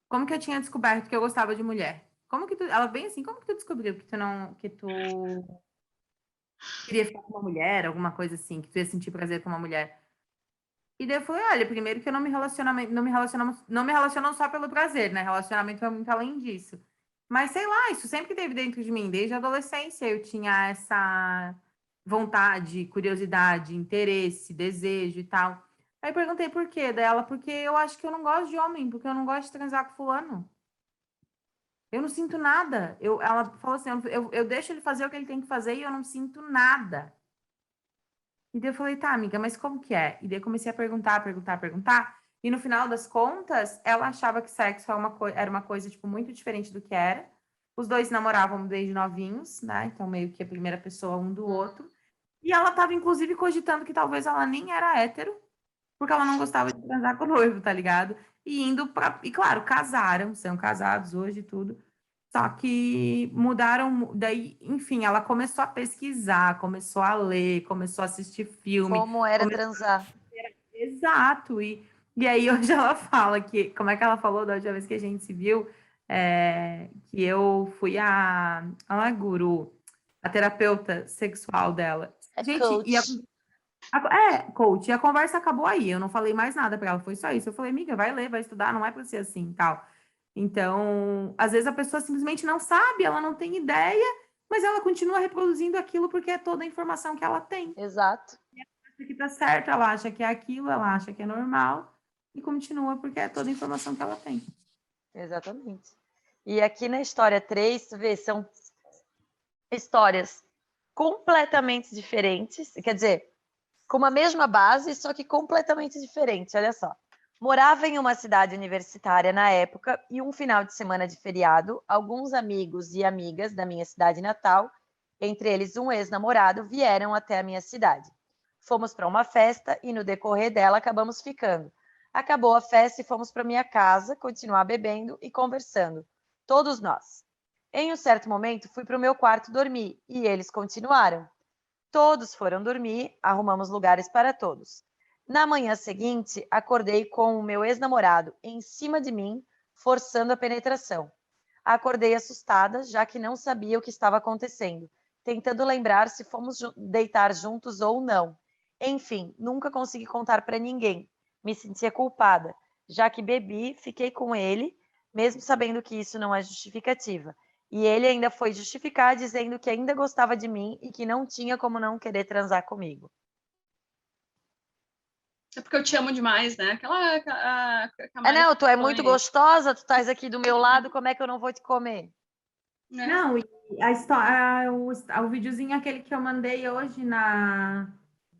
[SPEAKER 3] como que eu tinha descoberto que eu gostava de mulher. Como que tu, ela bem assim, como que tu descobriu que tu queria ficar com uma mulher, alguma coisa assim, que tu ia sentir prazer com uma mulher? E daí eu falei, olha, primeiro que eu não me relaciono só pelo prazer, né? Relacionamento é muito além disso. Mas sei lá, isso sempre teve dentro de mim, desde a adolescência eu tinha essa vontade, curiosidade, interesse, desejo e tal. Aí eu perguntei por quê dela, porque eu acho que eu não gosto de homem, porque eu não gosto de transar com fulano. Eu não sinto nada. Ela falou assim, eu deixo ele fazer o que ele tem que fazer e eu não sinto nada. E daí eu falei, tá, amiga, mas como que é? E daí eu comecei a perguntar. E no final das contas, ela achava que sexo era uma coisa, tipo, muito diferente do que era. Os dois namoravam desde novinhos, né? Então, meio que a primeira pessoa um do outro. E ela tava, inclusive, cogitando que talvez ela nem era hétero, porque ela não gostava de transar com o noivo, tá ligado? E indo pra... E, claro, casaram, são casados hoje e tudo. Só que mudaram, daí, enfim, ela começou a pesquisar, começou a ler, começou a assistir filme.
[SPEAKER 2] Como era transar.
[SPEAKER 3] Exato. E aí hoje ela fala que, como é que ela falou da última vez que a gente se viu? Que eu fui a guru, a terapeuta sexual dela.
[SPEAKER 2] É
[SPEAKER 3] Gente,
[SPEAKER 2] coach.
[SPEAKER 3] coach, e a conversa acabou aí. Eu não falei mais nada para ela, foi só isso. Eu falei, amiga, vai ler, vai estudar, não é para ser assim, tal. Então, às vezes a pessoa simplesmente não sabe, ela não tem ideia, mas ela continua reproduzindo aquilo porque é toda a informação que ela tem.
[SPEAKER 2] Exato.
[SPEAKER 3] Ela acha que tá certo, ela acha que é aquilo, ela acha que é normal e continua porque é toda a informação que ela tem.
[SPEAKER 2] Exatamente. E aqui na história 3, tu vê, são histórias completamente diferentes, quer dizer, com a mesma base, só que completamente diferente, olha só. Morava em uma cidade universitária na época e um final de semana de feriado, alguns amigos e amigas da minha cidade natal, entre eles um ex-namorado, vieram até a minha cidade. Fomos para uma festa e no decorrer dela acabamos ficando. Acabou a festa e fomos para minha casa, continuar bebendo e conversando. Todos nós. Em um certo momento, fui para o meu quarto dormir e eles continuaram. Todos foram dormir, arrumamos lugares para todos. Na manhã seguinte, acordei com o meu ex-namorado em cima de mim, forçando a penetração. Acordei assustada, já que não sabia o que estava acontecendo, tentando lembrar se fomos deitar juntos ou não. Enfim, nunca consegui contar para ninguém. Me sentia culpada, já que bebi, fiquei com ele, mesmo sabendo que isso não é justificativa. E ele ainda foi justificar dizendo que ainda gostava de mim e que não tinha como não querer transar comigo.
[SPEAKER 1] É porque eu te amo demais, né?
[SPEAKER 2] Não, tu é muito gostosa, tu estás aqui do meu lado, como é que eu não vou te comer?
[SPEAKER 3] É. Não, e a história, o videozinho aquele que eu mandei hoje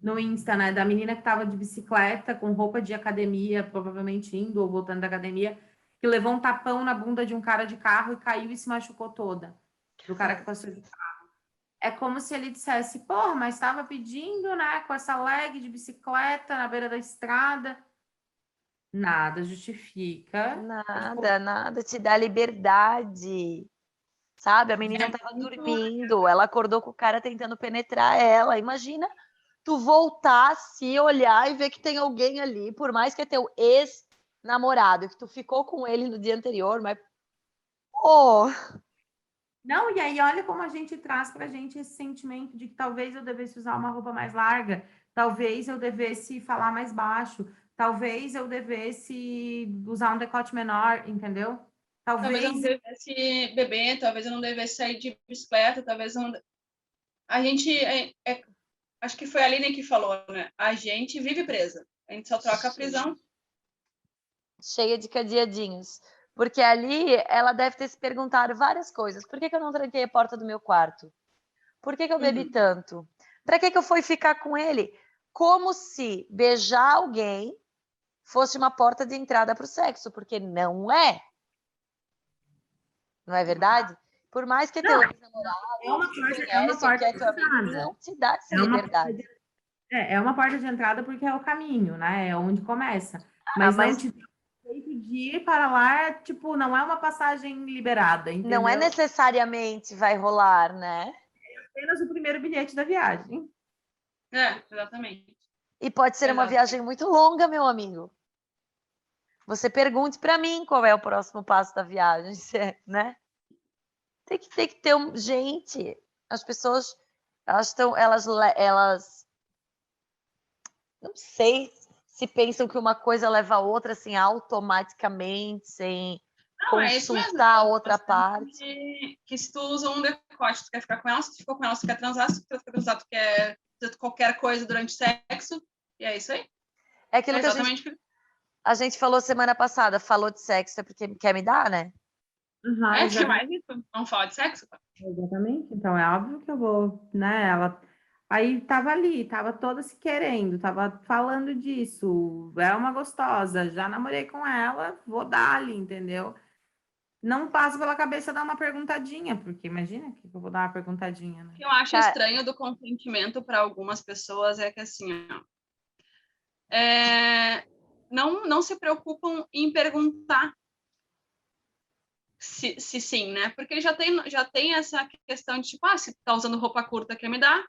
[SPEAKER 3] no Insta, né? Da menina que tava de bicicleta com roupa de academia, provavelmente indo ou voltando da academia, que levou um tapão na bunda de um cara de carro e caiu e se machucou toda. Do cara que passou de carro. É como se ele dissesse, porra, mas estava pedindo, né? Com essa leg de bicicleta na beira da estrada. Nada justifica.
[SPEAKER 2] Nada te dá liberdade. Sabe? A menina estava dormindo, ela acordou com o cara tentando penetrar ela. Imagina tu voltar, se olhar e ver que tem alguém ali, por mais que é teu ex-namorado, que tu ficou com ele no dia anterior, mas... Oh.
[SPEAKER 3] Não, e aí olha como a gente traz pra gente esse sentimento de que talvez eu devesse usar uma roupa mais larga, talvez eu devesse falar mais baixo, talvez eu devesse usar um decote menor, entendeu?
[SPEAKER 1] Talvez eu não devesse beber, talvez eu não devesse sair de bicicleta, talvez eu não... A gente, acho que foi a Aline que falou, né? A gente vive presa, a gente só troca a prisão.
[SPEAKER 2] Cheia de cadeadinhos. Porque ali ela deve ter se perguntado várias coisas. Por que eu não tranquei a porta do meu quarto? Por que eu bebi tanto? Para que eu fui ficar com ele? Como se beijar alguém fosse uma porta de entrada para o sexo, porque não é. Não é verdade? Por mais que teu ex-namorado
[SPEAKER 3] é uma porta de entrada.
[SPEAKER 2] Não te dá essa liberdade.
[SPEAKER 3] É uma porta de entrada porque é o caminho, né? É onde começa. Mas não te dá o direito de ir para lá, tipo, não é uma passagem liberada, entendeu?
[SPEAKER 2] Não é necessariamente vai rolar, né?
[SPEAKER 3] Apenas o primeiro bilhete da viagem.
[SPEAKER 1] Exatamente.
[SPEAKER 2] E pode ser uma
[SPEAKER 1] Exatamente.
[SPEAKER 2] viagem muito longa, meu amigo. Você pergunte para mim qual é o próximo passo da viagem, né? Tem que ter gente, as pessoas elas não sei se pensam que uma coisa leva a outra assim automaticamente, sem
[SPEAKER 1] Não, é isso mesmo.
[SPEAKER 2] consultar a outra parte.
[SPEAKER 1] Que se tu usa um decote, tu quer ficar com ela, se tu ficou com ela, tu quer transar, se tu quer transar, tu quer fazer qualquer coisa durante o sexo, e é isso aí.
[SPEAKER 2] É aquilo
[SPEAKER 1] É
[SPEAKER 2] que
[SPEAKER 1] exatamente
[SPEAKER 2] a gente falou semana passada, falou de sexo é porque quer me dar, né?
[SPEAKER 1] acho que é mais isso. Vamos falar de sexo?
[SPEAKER 3] Exatamente. Então, é óbvio que eu vou, né? Ela aí tava ali, tava toda se querendo, tava falando disso. É uma gostosa, já namorei com ela, vou dar ali, entendeu? Não passa pela cabeça dar uma perguntadinha, porque imagina que eu vou dar uma perguntadinha, né?
[SPEAKER 1] O que eu acho
[SPEAKER 2] Cara,
[SPEAKER 1] estranho do consentimento para algumas pessoas é que assim, ó, não se preocupam em perguntar se sim, né? Porque já tem essa questão de tipo, se tá usando roupa curta, quer me dar?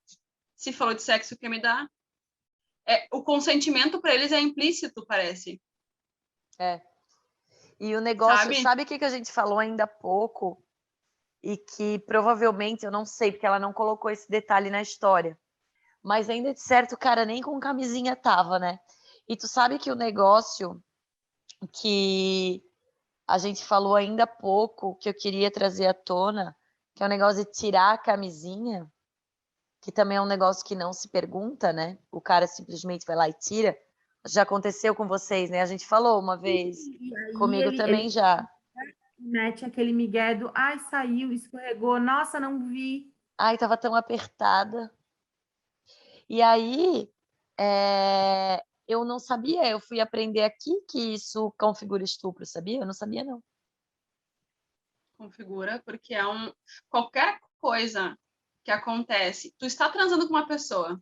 [SPEAKER 1] Se falou de sexo, quer me dar? O consentimento para eles é implícito, parece.
[SPEAKER 2] E o negócio,
[SPEAKER 1] Sabe?
[SPEAKER 2] sabe o que a gente falou ainda há pouco? E que provavelmente, eu não sei, porque ela não colocou esse detalhe na história. Mas ainda de certo, o cara nem com camisinha tava, né? E tu sabe que o negócio que a gente falou ainda há pouco, que eu queria trazer à tona, que é o negócio de tirar a camisinha, que também é um negócio que não se pergunta, né? O cara simplesmente vai lá e tira. Já aconteceu com vocês, né? A gente falou uma vez,
[SPEAKER 3] E aí
[SPEAKER 2] comigo também
[SPEAKER 3] ele
[SPEAKER 2] já.
[SPEAKER 3] mete aquele migué do, ai, saiu, escorregou, nossa, não vi.
[SPEAKER 2] Ai, tava tão apertada. E aí, eu não sabia, eu fui aprender aqui que isso configura estupro, sabia? Eu não sabia, não.
[SPEAKER 1] Configura, porque qualquer coisa que acontece, tu está transando com uma pessoa,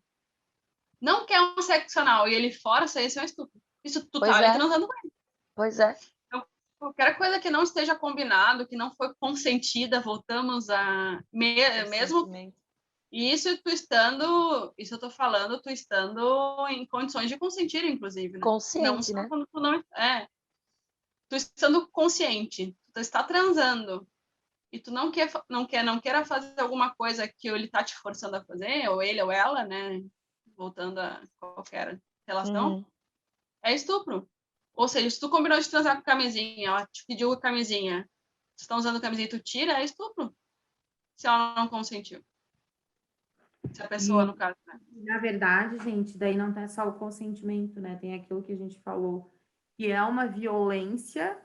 [SPEAKER 1] não quer um sexo anal e ele força, esse é um estupro. Isso tu tá ali transando com ele.
[SPEAKER 2] Pois é.
[SPEAKER 1] Então, qualquer coisa que não esteja combinado, que não foi consentida, voltamos a mesmo isso isso eu tô falando, tu estando em condições de consentir, inclusive, né? Não
[SPEAKER 2] Consciente,
[SPEAKER 1] só
[SPEAKER 2] né?
[SPEAKER 1] quando tu não tu estando consciente, tu está transando e tu não queira fazer alguma coisa que ele tá te forçando a fazer, ou ele ou ela, né? Voltando a qualquer relação, é estupro. Ou seja, se tu combinou de transar com camisinha, ela te pediu camisinha, vocês estão usando camisinha e tu tira, é estupro. Se ela não consentiu. Se a pessoa, no caso, né?
[SPEAKER 3] Na verdade, gente, daí não tem só o consentimento, né? Tem aquilo que a gente falou, que é uma violência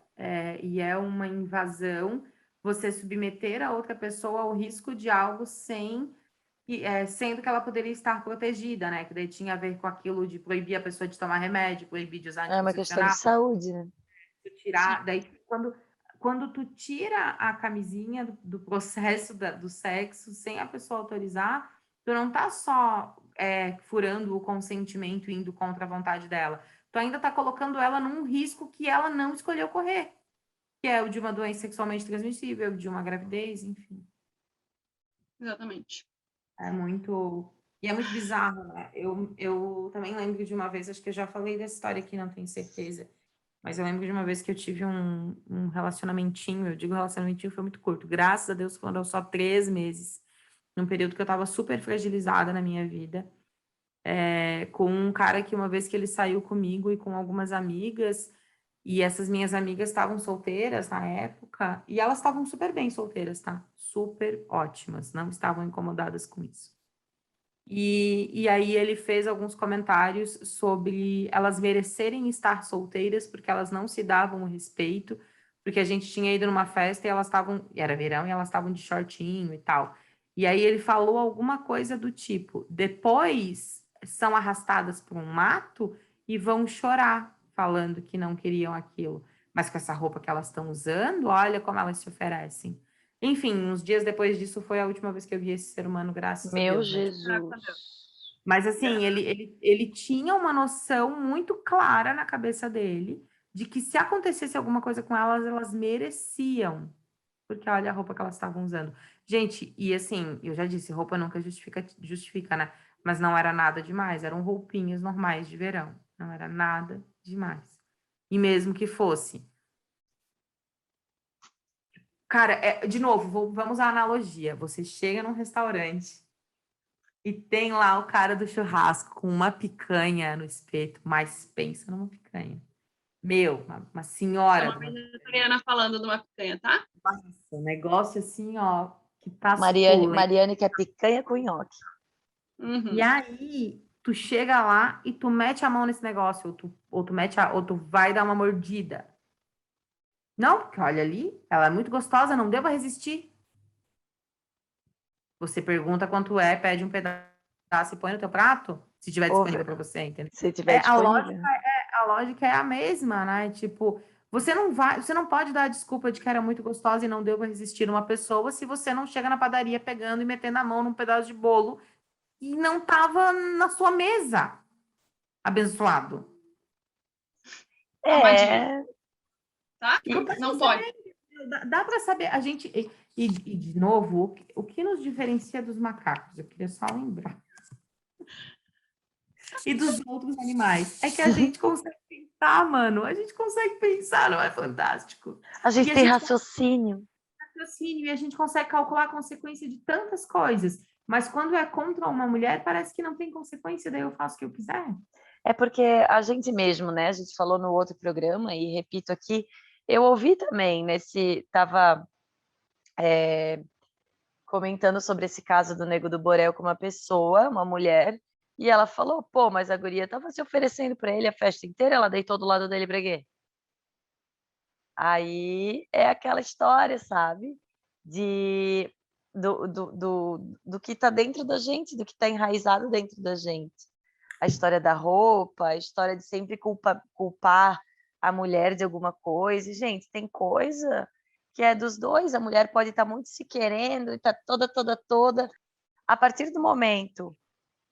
[SPEAKER 3] e é uma invasão, você submeter a outra pessoa ao risco de algo sendo que ela poderia estar protegida, né? Que daí tinha a ver com aquilo de proibir a pessoa de tomar remédio, proibir de usar
[SPEAKER 2] É uma questão de
[SPEAKER 3] anticoncepcional,
[SPEAKER 2] saúde, né?
[SPEAKER 3] tirar, daí quando tu tira a camisinha do processo do sexo sem a pessoa autorizar, tu não tá só furando o consentimento indo contra a vontade dela, tu ainda tá colocando ela num risco que ela não escolheu correr, que é o de uma doença sexualmente transmissível, de uma gravidez, enfim.
[SPEAKER 1] Exatamente.
[SPEAKER 3] É muito bizarro, né? Eu também lembro de uma vez, acho que eu já falei dessa história aqui, não tenho certeza. Mas eu lembro de uma vez que eu tive um relacionamentinho, eu digo relacionamentinho, foi muito curto. Graças a Deus foram só 3 meses, num período que eu estava super fragilizada na minha vida, com um cara que uma vez que ele saiu comigo e com algumas amigas, e essas minhas amigas estavam solteiras na época, e elas estavam super bem solteiras, tá? Super ótimas, não estavam incomodadas com isso. E aí ele fez alguns comentários sobre elas merecerem estar solteiras porque elas não se davam o respeito, porque a gente tinha ido numa festa e elas estavam, era verão, e elas estavam de shortinho e tal. E aí ele falou alguma coisa do tipo, depois são arrastadas por um mato e vão chorar, falando que não queriam aquilo. Mas com essa roupa que elas estão usando, olha como elas se oferecem. Enfim, uns dias depois disso foi a última vez que eu vi esse ser humano, graças a
[SPEAKER 2] Meu
[SPEAKER 3] Deus, né?
[SPEAKER 2] Jesus.
[SPEAKER 3] Mas assim, ele tinha uma noção muito clara na cabeça dele de que se acontecesse alguma coisa com elas, elas mereciam. Porque olha a roupa que elas estavam usando. Gente, e assim, eu já disse, roupa nunca justifica, né? Mas não era nada demais, eram roupinhas normais de verão. Não era nada demais. E mesmo que fosse. Cara, de novo, vamos à analogia. Você chega num restaurante e tem lá o cara do churrasco com uma picanha no espeto, mas pensa numa picanha. Meu, uma
[SPEAKER 1] É
[SPEAKER 3] senhora
[SPEAKER 1] uma
[SPEAKER 3] de uma
[SPEAKER 1] vegetariana falando de uma picanha, tá?
[SPEAKER 3] Nossa, um negócio assim, ó, que tá suculento.
[SPEAKER 2] Mariane quer picanha com nhoque.
[SPEAKER 3] E
[SPEAKER 1] Uhum.
[SPEAKER 3] aí, tu chega lá e tu mete a mão nesse negócio, ou tu vai dar uma mordida. Não, porque olha ali, ela é muito gostosa, não deva resistir. Você pergunta quanto é, pede um pedaço e põe no teu prato, se tiver disponível
[SPEAKER 2] Over,
[SPEAKER 3] para você, entendeu?
[SPEAKER 2] se tiver disponível.
[SPEAKER 3] A lógica é a mesma, né? Tipo, você não pode dar a desculpa de que era muito gostosa e não deu para resistir uma pessoa se você não chega na padaria pegando e metendo a mão num pedaço de bolo e não tava na sua mesa, abençoado.
[SPEAKER 1] Amadinha,
[SPEAKER 2] É,
[SPEAKER 1] tá?
[SPEAKER 3] Não dá
[SPEAKER 1] Não
[SPEAKER 3] pra
[SPEAKER 1] pode.
[SPEAKER 3] saber, dá para saber. A gente e, de novo, o que nos diferencia dos macacos? Eu queria só lembrar. E dos outros animais. É que a gente consegue pensar, mano. A gente consegue pensar, não é fantástico?
[SPEAKER 2] a
[SPEAKER 3] E
[SPEAKER 2] gente
[SPEAKER 3] a
[SPEAKER 2] tem
[SPEAKER 3] gente
[SPEAKER 2] raciocínio.
[SPEAKER 3] raciocínio e a gente consegue calcular a consequência de tantas coisas. Mas quando é contra uma mulher, parece que não tem consequência, daí eu faço o que eu quiser.
[SPEAKER 2] É porque a gente mesmo, né? A gente falou no outro programa e repito aqui, eu ouvi também tava comentando sobre esse caso do Nego do Borel com uma pessoa, uma mulher, e ela falou, pô, mas a guria tava se oferecendo para ele a festa inteira, ela deitou do lado dele pra quê? Aí é aquela história, sabe? De do que está dentro da gente, do que está enraizado dentro da gente. A história da roupa, a história de sempre culpar a mulher de alguma coisa. E, gente, tem coisa que é dos dois. A mulher pode estar muito se querendo e tá toda. A partir do momento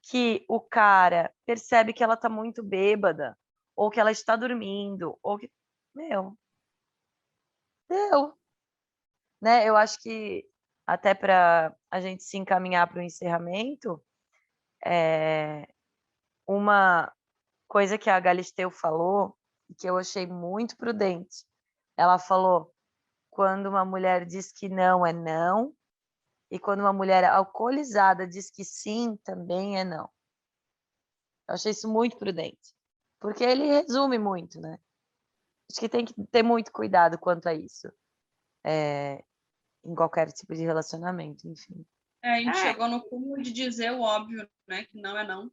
[SPEAKER 2] que o cara percebe que ela tá muito bêbada, ou que ela está dormindo, ou que. Meu, deu. Né? Eu acho que até para a gente se encaminhar para o encerramento, uma coisa que a Galisteu falou, e que eu achei muito prudente, ela falou, quando uma mulher diz que não é não, e quando uma mulher alcoolizada diz que sim, também é não. Eu achei isso muito prudente, porque ele resume muito, né? Acho que tem que ter muito cuidado quanto a isso, em qualquer tipo de relacionamento, enfim.
[SPEAKER 1] A gente chegou no cúmulo de dizer o óbvio, né? Que não é não.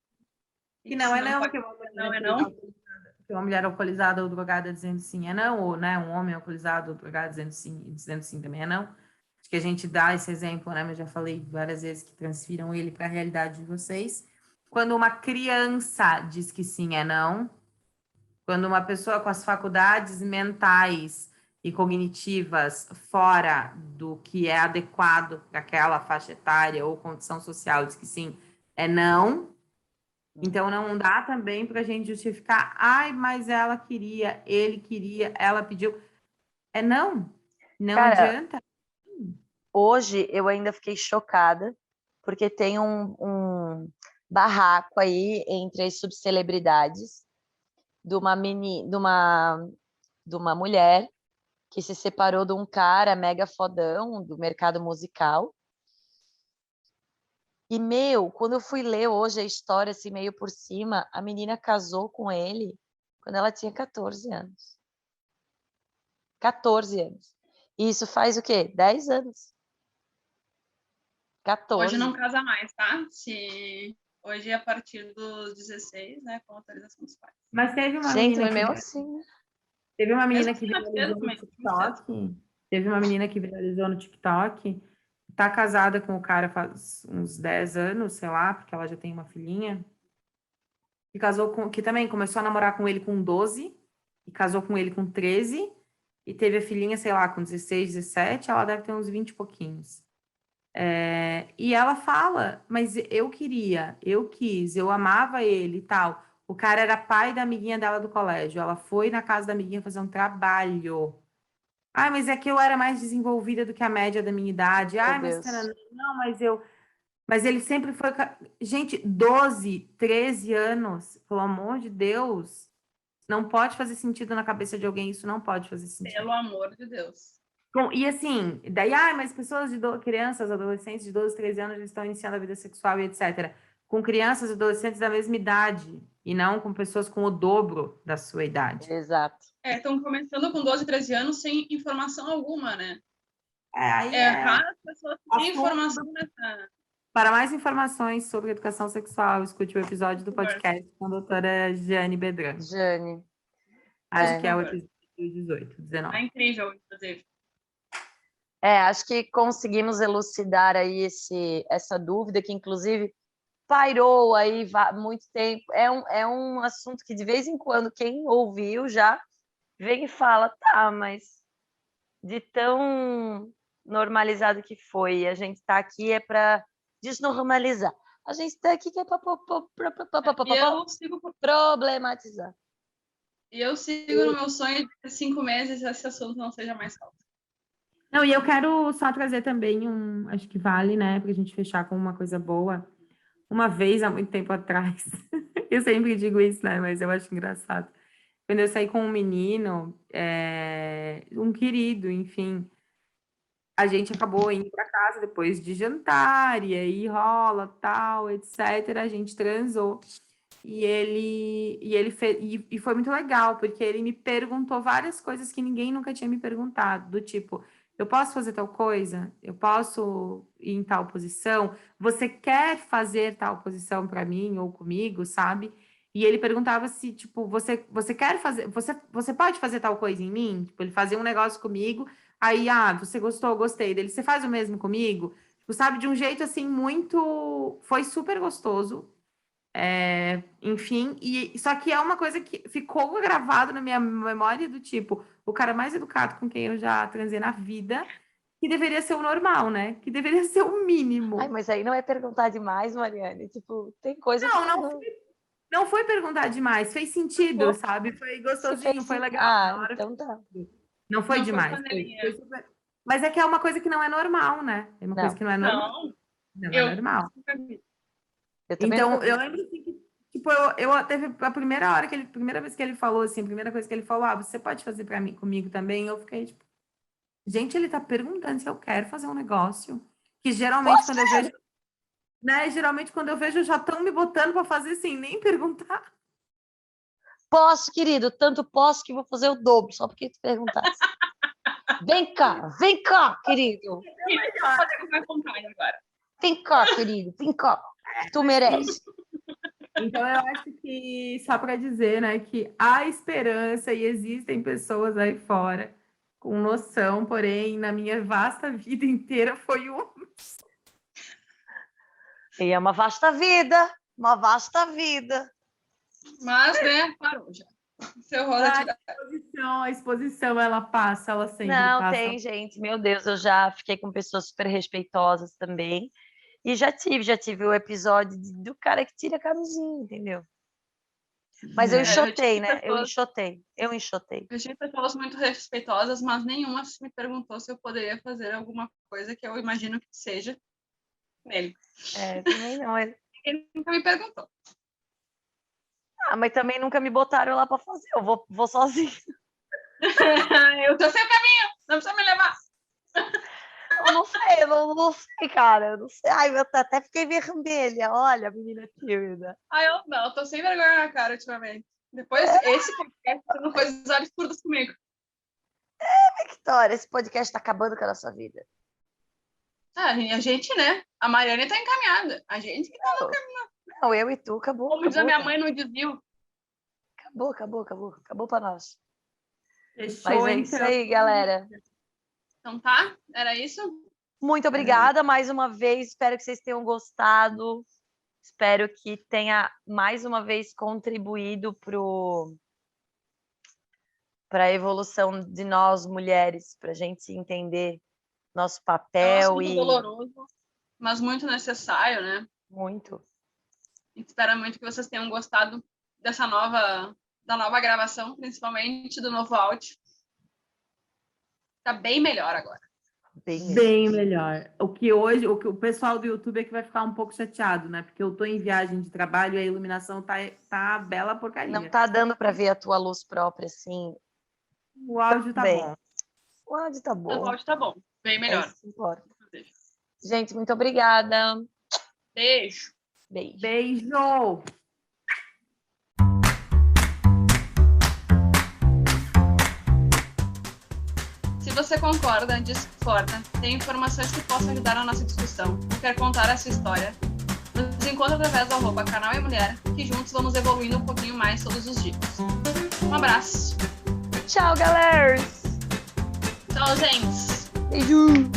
[SPEAKER 3] Que não é não,
[SPEAKER 1] Pode não é não.
[SPEAKER 3] que uma mulher alcoolizada ou drogada dizendo sim é não, ou né, um homem alcoolizado ou drogado dizendo sim também é não. Acho que a gente dá esse exemplo, né? Mas já falei várias vezes que transfiram ele para a realidade de vocês. Quando uma criança diz que sim é não, quando uma pessoa com as faculdades mentais e cognitivas fora do que é adequado para aquela faixa etária ou condição social diz que sim é não. Então não dá também para a gente justificar, ai, mas ela queria, ele queria, ela pediu. É não, não
[SPEAKER 2] Cara,
[SPEAKER 3] adianta.
[SPEAKER 2] hoje eu ainda fiquei chocada, porque tem um barraco aí entre as subcelebridades de uma mulher que se separou de um cara mega fodão do mercado musical. E, meu, quando eu fui ler hoje a história, assim, meio por cima, a menina casou com ele quando ela tinha 14 anos. 14 anos. E isso faz o quê? 10 anos.
[SPEAKER 1] Hoje não
[SPEAKER 2] 14.
[SPEAKER 1] casa mais, tá? Se hoje é a partir dos 16, né? Com autorização dos pais.
[SPEAKER 3] Mas teve uma
[SPEAKER 2] Gente,
[SPEAKER 3] menina
[SPEAKER 2] mas
[SPEAKER 3] que
[SPEAKER 2] mesmo assim, né?
[SPEAKER 3] teve uma
[SPEAKER 1] Mesmo
[SPEAKER 3] menina
[SPEAKER 1] que
[SPEAKER 3] que
[SPEAKER 1] seja cedo
[SPEAKER 3] viralizou no
[SPEAKER 1] também, muito cedo.
[SPEAKER 3] TikTok. Teve uma menina que viralizou no TikTok. Tá casada com o cara faz uns 10 anos, sei lá, porque ela já tem uma filhinha. Que também começou a namorar com ele com 12 e casou com ele com 13 e teve a filhinha, sei lá, com 16, 17, ela deve ter uns 20 e pouquinhos. E ela fala, mas eu queria, eu quis, eu amava ele e tal. O cara era pai da amiguinha dela do colégio. Ela foi na casa da amiguinha fazer um trabalho. Ah, mas é que eu era mais desenvolvida do que a média da minha idade.
[SPEAKER 2] Meu
[SPEAKER 3] Ah, mas
[SPEAKER 2] Deus.
[SPEAKER 3] não, mas ele sempre foi. Gente, 12, 13 anos, pelo amor de Deus. Não pode fazer sentido na cabeça de alguém, isso não pode fazer sentido.
[SPEAKER 1] Pelo amor de Deus.
[SPEAKER 3] E assim, daí, mas pessoas crianças, adolescentes de 12, 13 anos, eles estão iniciando a vida sexual e etc. Com crianças e adolescentes da mesma idade, e não com pessoas com o dobro da sua idade.
[SPEAKER 2] Exato.
[SPEAKER 1] Estão começando com 12, 13 anos sem informação alguma, né?
[SPEAKER 3] Aí
[SPEAKER 1] Raras as pessoas que têm informação nessa.
[SPEAKER 3] Para mais informações sobre educação sexual, escute o episódio do podcast com a doutora Jane Bedran.
[SPEAKER 2] Jane.
[SPEAKER 3] Acho que é o episódio 18, 19.
[SPEAKER 1] É incrível, inclusive.
[SPEAKER 2] Acho que conseguimos elucidar aí essa dúvida que, inclusive, pairou aí muito tempo. É um assunto que, de vez em quando, quem ouviu já vem e fala, tá, mas de tão normalizado que foi, a gente tá aqui para desnormalizar. A gente está aqui que é para problematizar.
[SPEAKER 1] E eu sigo no meu sonho de 5 meses esse assunto não seja mais falso.
[SPEAKER 3] Não, e eu quero só trazer também acho que vale, né, para a gente fechar com uma coisa boa. Uma vez, há muito tempo atrás, eu sempre digo isso, né, mas eu acho engraçado. Quando eu saí com um menino, um querido, enfim, a gente acabou indo para casa depois de jantar, e aí rola, tal, etc. A gente transou. E ele fez, e foi muito legal, porque ele me perguntou várias coisas que ninguém nunca tinha me perguntado, do tipo, eu posso fazer tal coisa? Eu posso ir em tal posição? Você quer fazer tal posição para mim ou comigo, sabe? E ele perguntava se, tipo, você quer fazer, você pode fazer tal coisa em mim? Tipo, ele fazia um negócio comigo, aí, você gostou, gostei dele, você faz o mesmo comigo? Tipo, sabe, de um jeito assim muito, foi super gostoso. Enfim, só que é uma coisa que ficou gravado na minha memória do tipo, o cara mais educado com quem eu já transei na vida, que deveria ser o normal, né? Que deveria ser o mínimo.
[SPEAKER 2] Ai, mas aí não é perguntar demais, Mariane. Tipo, tem coisa
[SPEAKER 3] Não foi perguntar demais, fez sentido, sabe? Foi gostosinho, foi legal. Na hora
[SPEAKER 2] então tá.
[SPEAKER 3] não foi
[SPEAKER 1] Não foi
[SPEAKER 3] demais. Foi super... Mas é que é uma coisa que não é normal, né? É uma coisa que não é normal. Não é normal.
[SPEAKER 2] Eu também
[SPEAKER 3] Então,
[SPEAKER 2] não.
[SPEAKER 3] eu lembro assim que, tipo, eu teve a primeira vez que ele falou assim, a primeira coisa que ele falou, você pode fazer para mim comigo também? Eu fiquei tipo, gente, ele tá perguntando se eu quero fazer um negócio, que geralmente quando eu vejo, né, geralmente quando eu vejo já estão me botando para fazer sem nem perguntar.
[SPEAKER 2] Posso, querido, tanto posso que vou fazer o dobro, só porque tu perguntasse. Vem cá, querido.
[SPEAKER 1] Vou fazer com mais vontade agora.
[SPEAKER 2] Vem cá, querido, vem cá. Tu merece.
[SPEAKER 3] Então, eu acho que, só para dizer, né, que há esperança e existem pessoas aí fora com noção, porém, na minha vasta vida inteira foi um.
[SPEAKER 2] E é uma vasta vida, uma vasta vida.
[SPEAKER 1] Mas, né, parou já. Encerrou a atividade.
[SPEAKER 3] A exposição, ela passa, ela sempre
[SPEAKER 2] Não,
[SPEAKER 3] passa.
[SPEAKER 2] tem, gente. Meu Deus, eu já fiquei com pessoas super respeitosas também. E já tive o episódio do cara que tira a camisinha, entendeu? Mas eu enxotei, né? Eu enxotei.
[SPEAKER 1] Eu tive pessoas muito respeitosas, mas nenhuma me perguntou se eu poderia fazer alguma coisa que eu imagino que seja nele.
[SPEAKER 2] Também não.
[SPEAKER 1] Ele nunca me perguntou.
[SPEAKER 2] Mas também nunca me botaram lá para fazer. Eu vou sozinho.
[SPEAKER 1] Eu tô sem o caminho, não precisa me levar.
[SPEAKER 2] Eu não sei, cara. Eu não sei. Ai, eu até fiquei vermelha. Olha, menina tímida.
[SPEAKER 1] Eu tô sem vergonha na cara ultimamente. Depois, esse podcast não foi os olhos surdos comigo.
[SPEAKER 2] Victoria, esse podcast tá acabando com a nossa vida.
[SPEAKER 1] A gente, né? A Mariane tá encaminhada. A gente que tá no caminho.
[SPEAKER 2] Não, eu e tu, acabou.
[SPEAKER 1] Como diz a minha mãe no desvio.
[SPEAKER 2] Acabou pra nós.
[SPEAKER 3] Fechou,
[SPEAKER 2] mas é isso aí, galera.
[SPEAKER 1] Então tá, era isso?
[SPEAKER 2] Muito obrigada mais uma vez, espero que vocês tenham gostado, espero que tenha mais uma vez contribuído para a evolução de nós mulheres, para a gente entender nosso papel.
[SPEAKER 1] Muito doloroso, mas muito necessário, né?
[SPEAKER 2] Muito.
[SPEAKER 1] A gente espera muito que vocês tenham gostado da nova gravação, principalmente do novo áudio. Tá bem melhor agora.
[SPEAKER 3] Bem melhor. O que o pessoal do YouTube é que vai ficar um pouco chateado, né? Porque eu tô em viagem de trabalho e a iluminação tá bela porcaria.
[SPEAKER 2] Não tá dando para ver a tua luz própria, assim.
[SPEAKER 3] O áudio tá
[SPEAKER 2] bem.
[SPEAKER 3] bom.
[SPEAKER 2] O áudio tá bom.
[SPEAKER 1] O áudio tá bom. Bem melhor.
[SPEAKER 2] Isso importa. Gente, muito obrigada.
[SPEAKER 1] Beijo.
[SPEAKER 2] Beijo.
[SPEAKER 3] Beijo!
[SPEAKER 1] Se você concorda, discorda, tem informações que possam ajudar na nossa discussão, ou quer contar essa história, nos encontra através do @canal e mulher, que juntos vamos evoluindo um pouquinho mais todos os dias. Um abraço.
[SPEAKER 2] Tchau, galera.
[SPEAKER 1] Tchau, gente.
[SPEAKER 2] Beijo.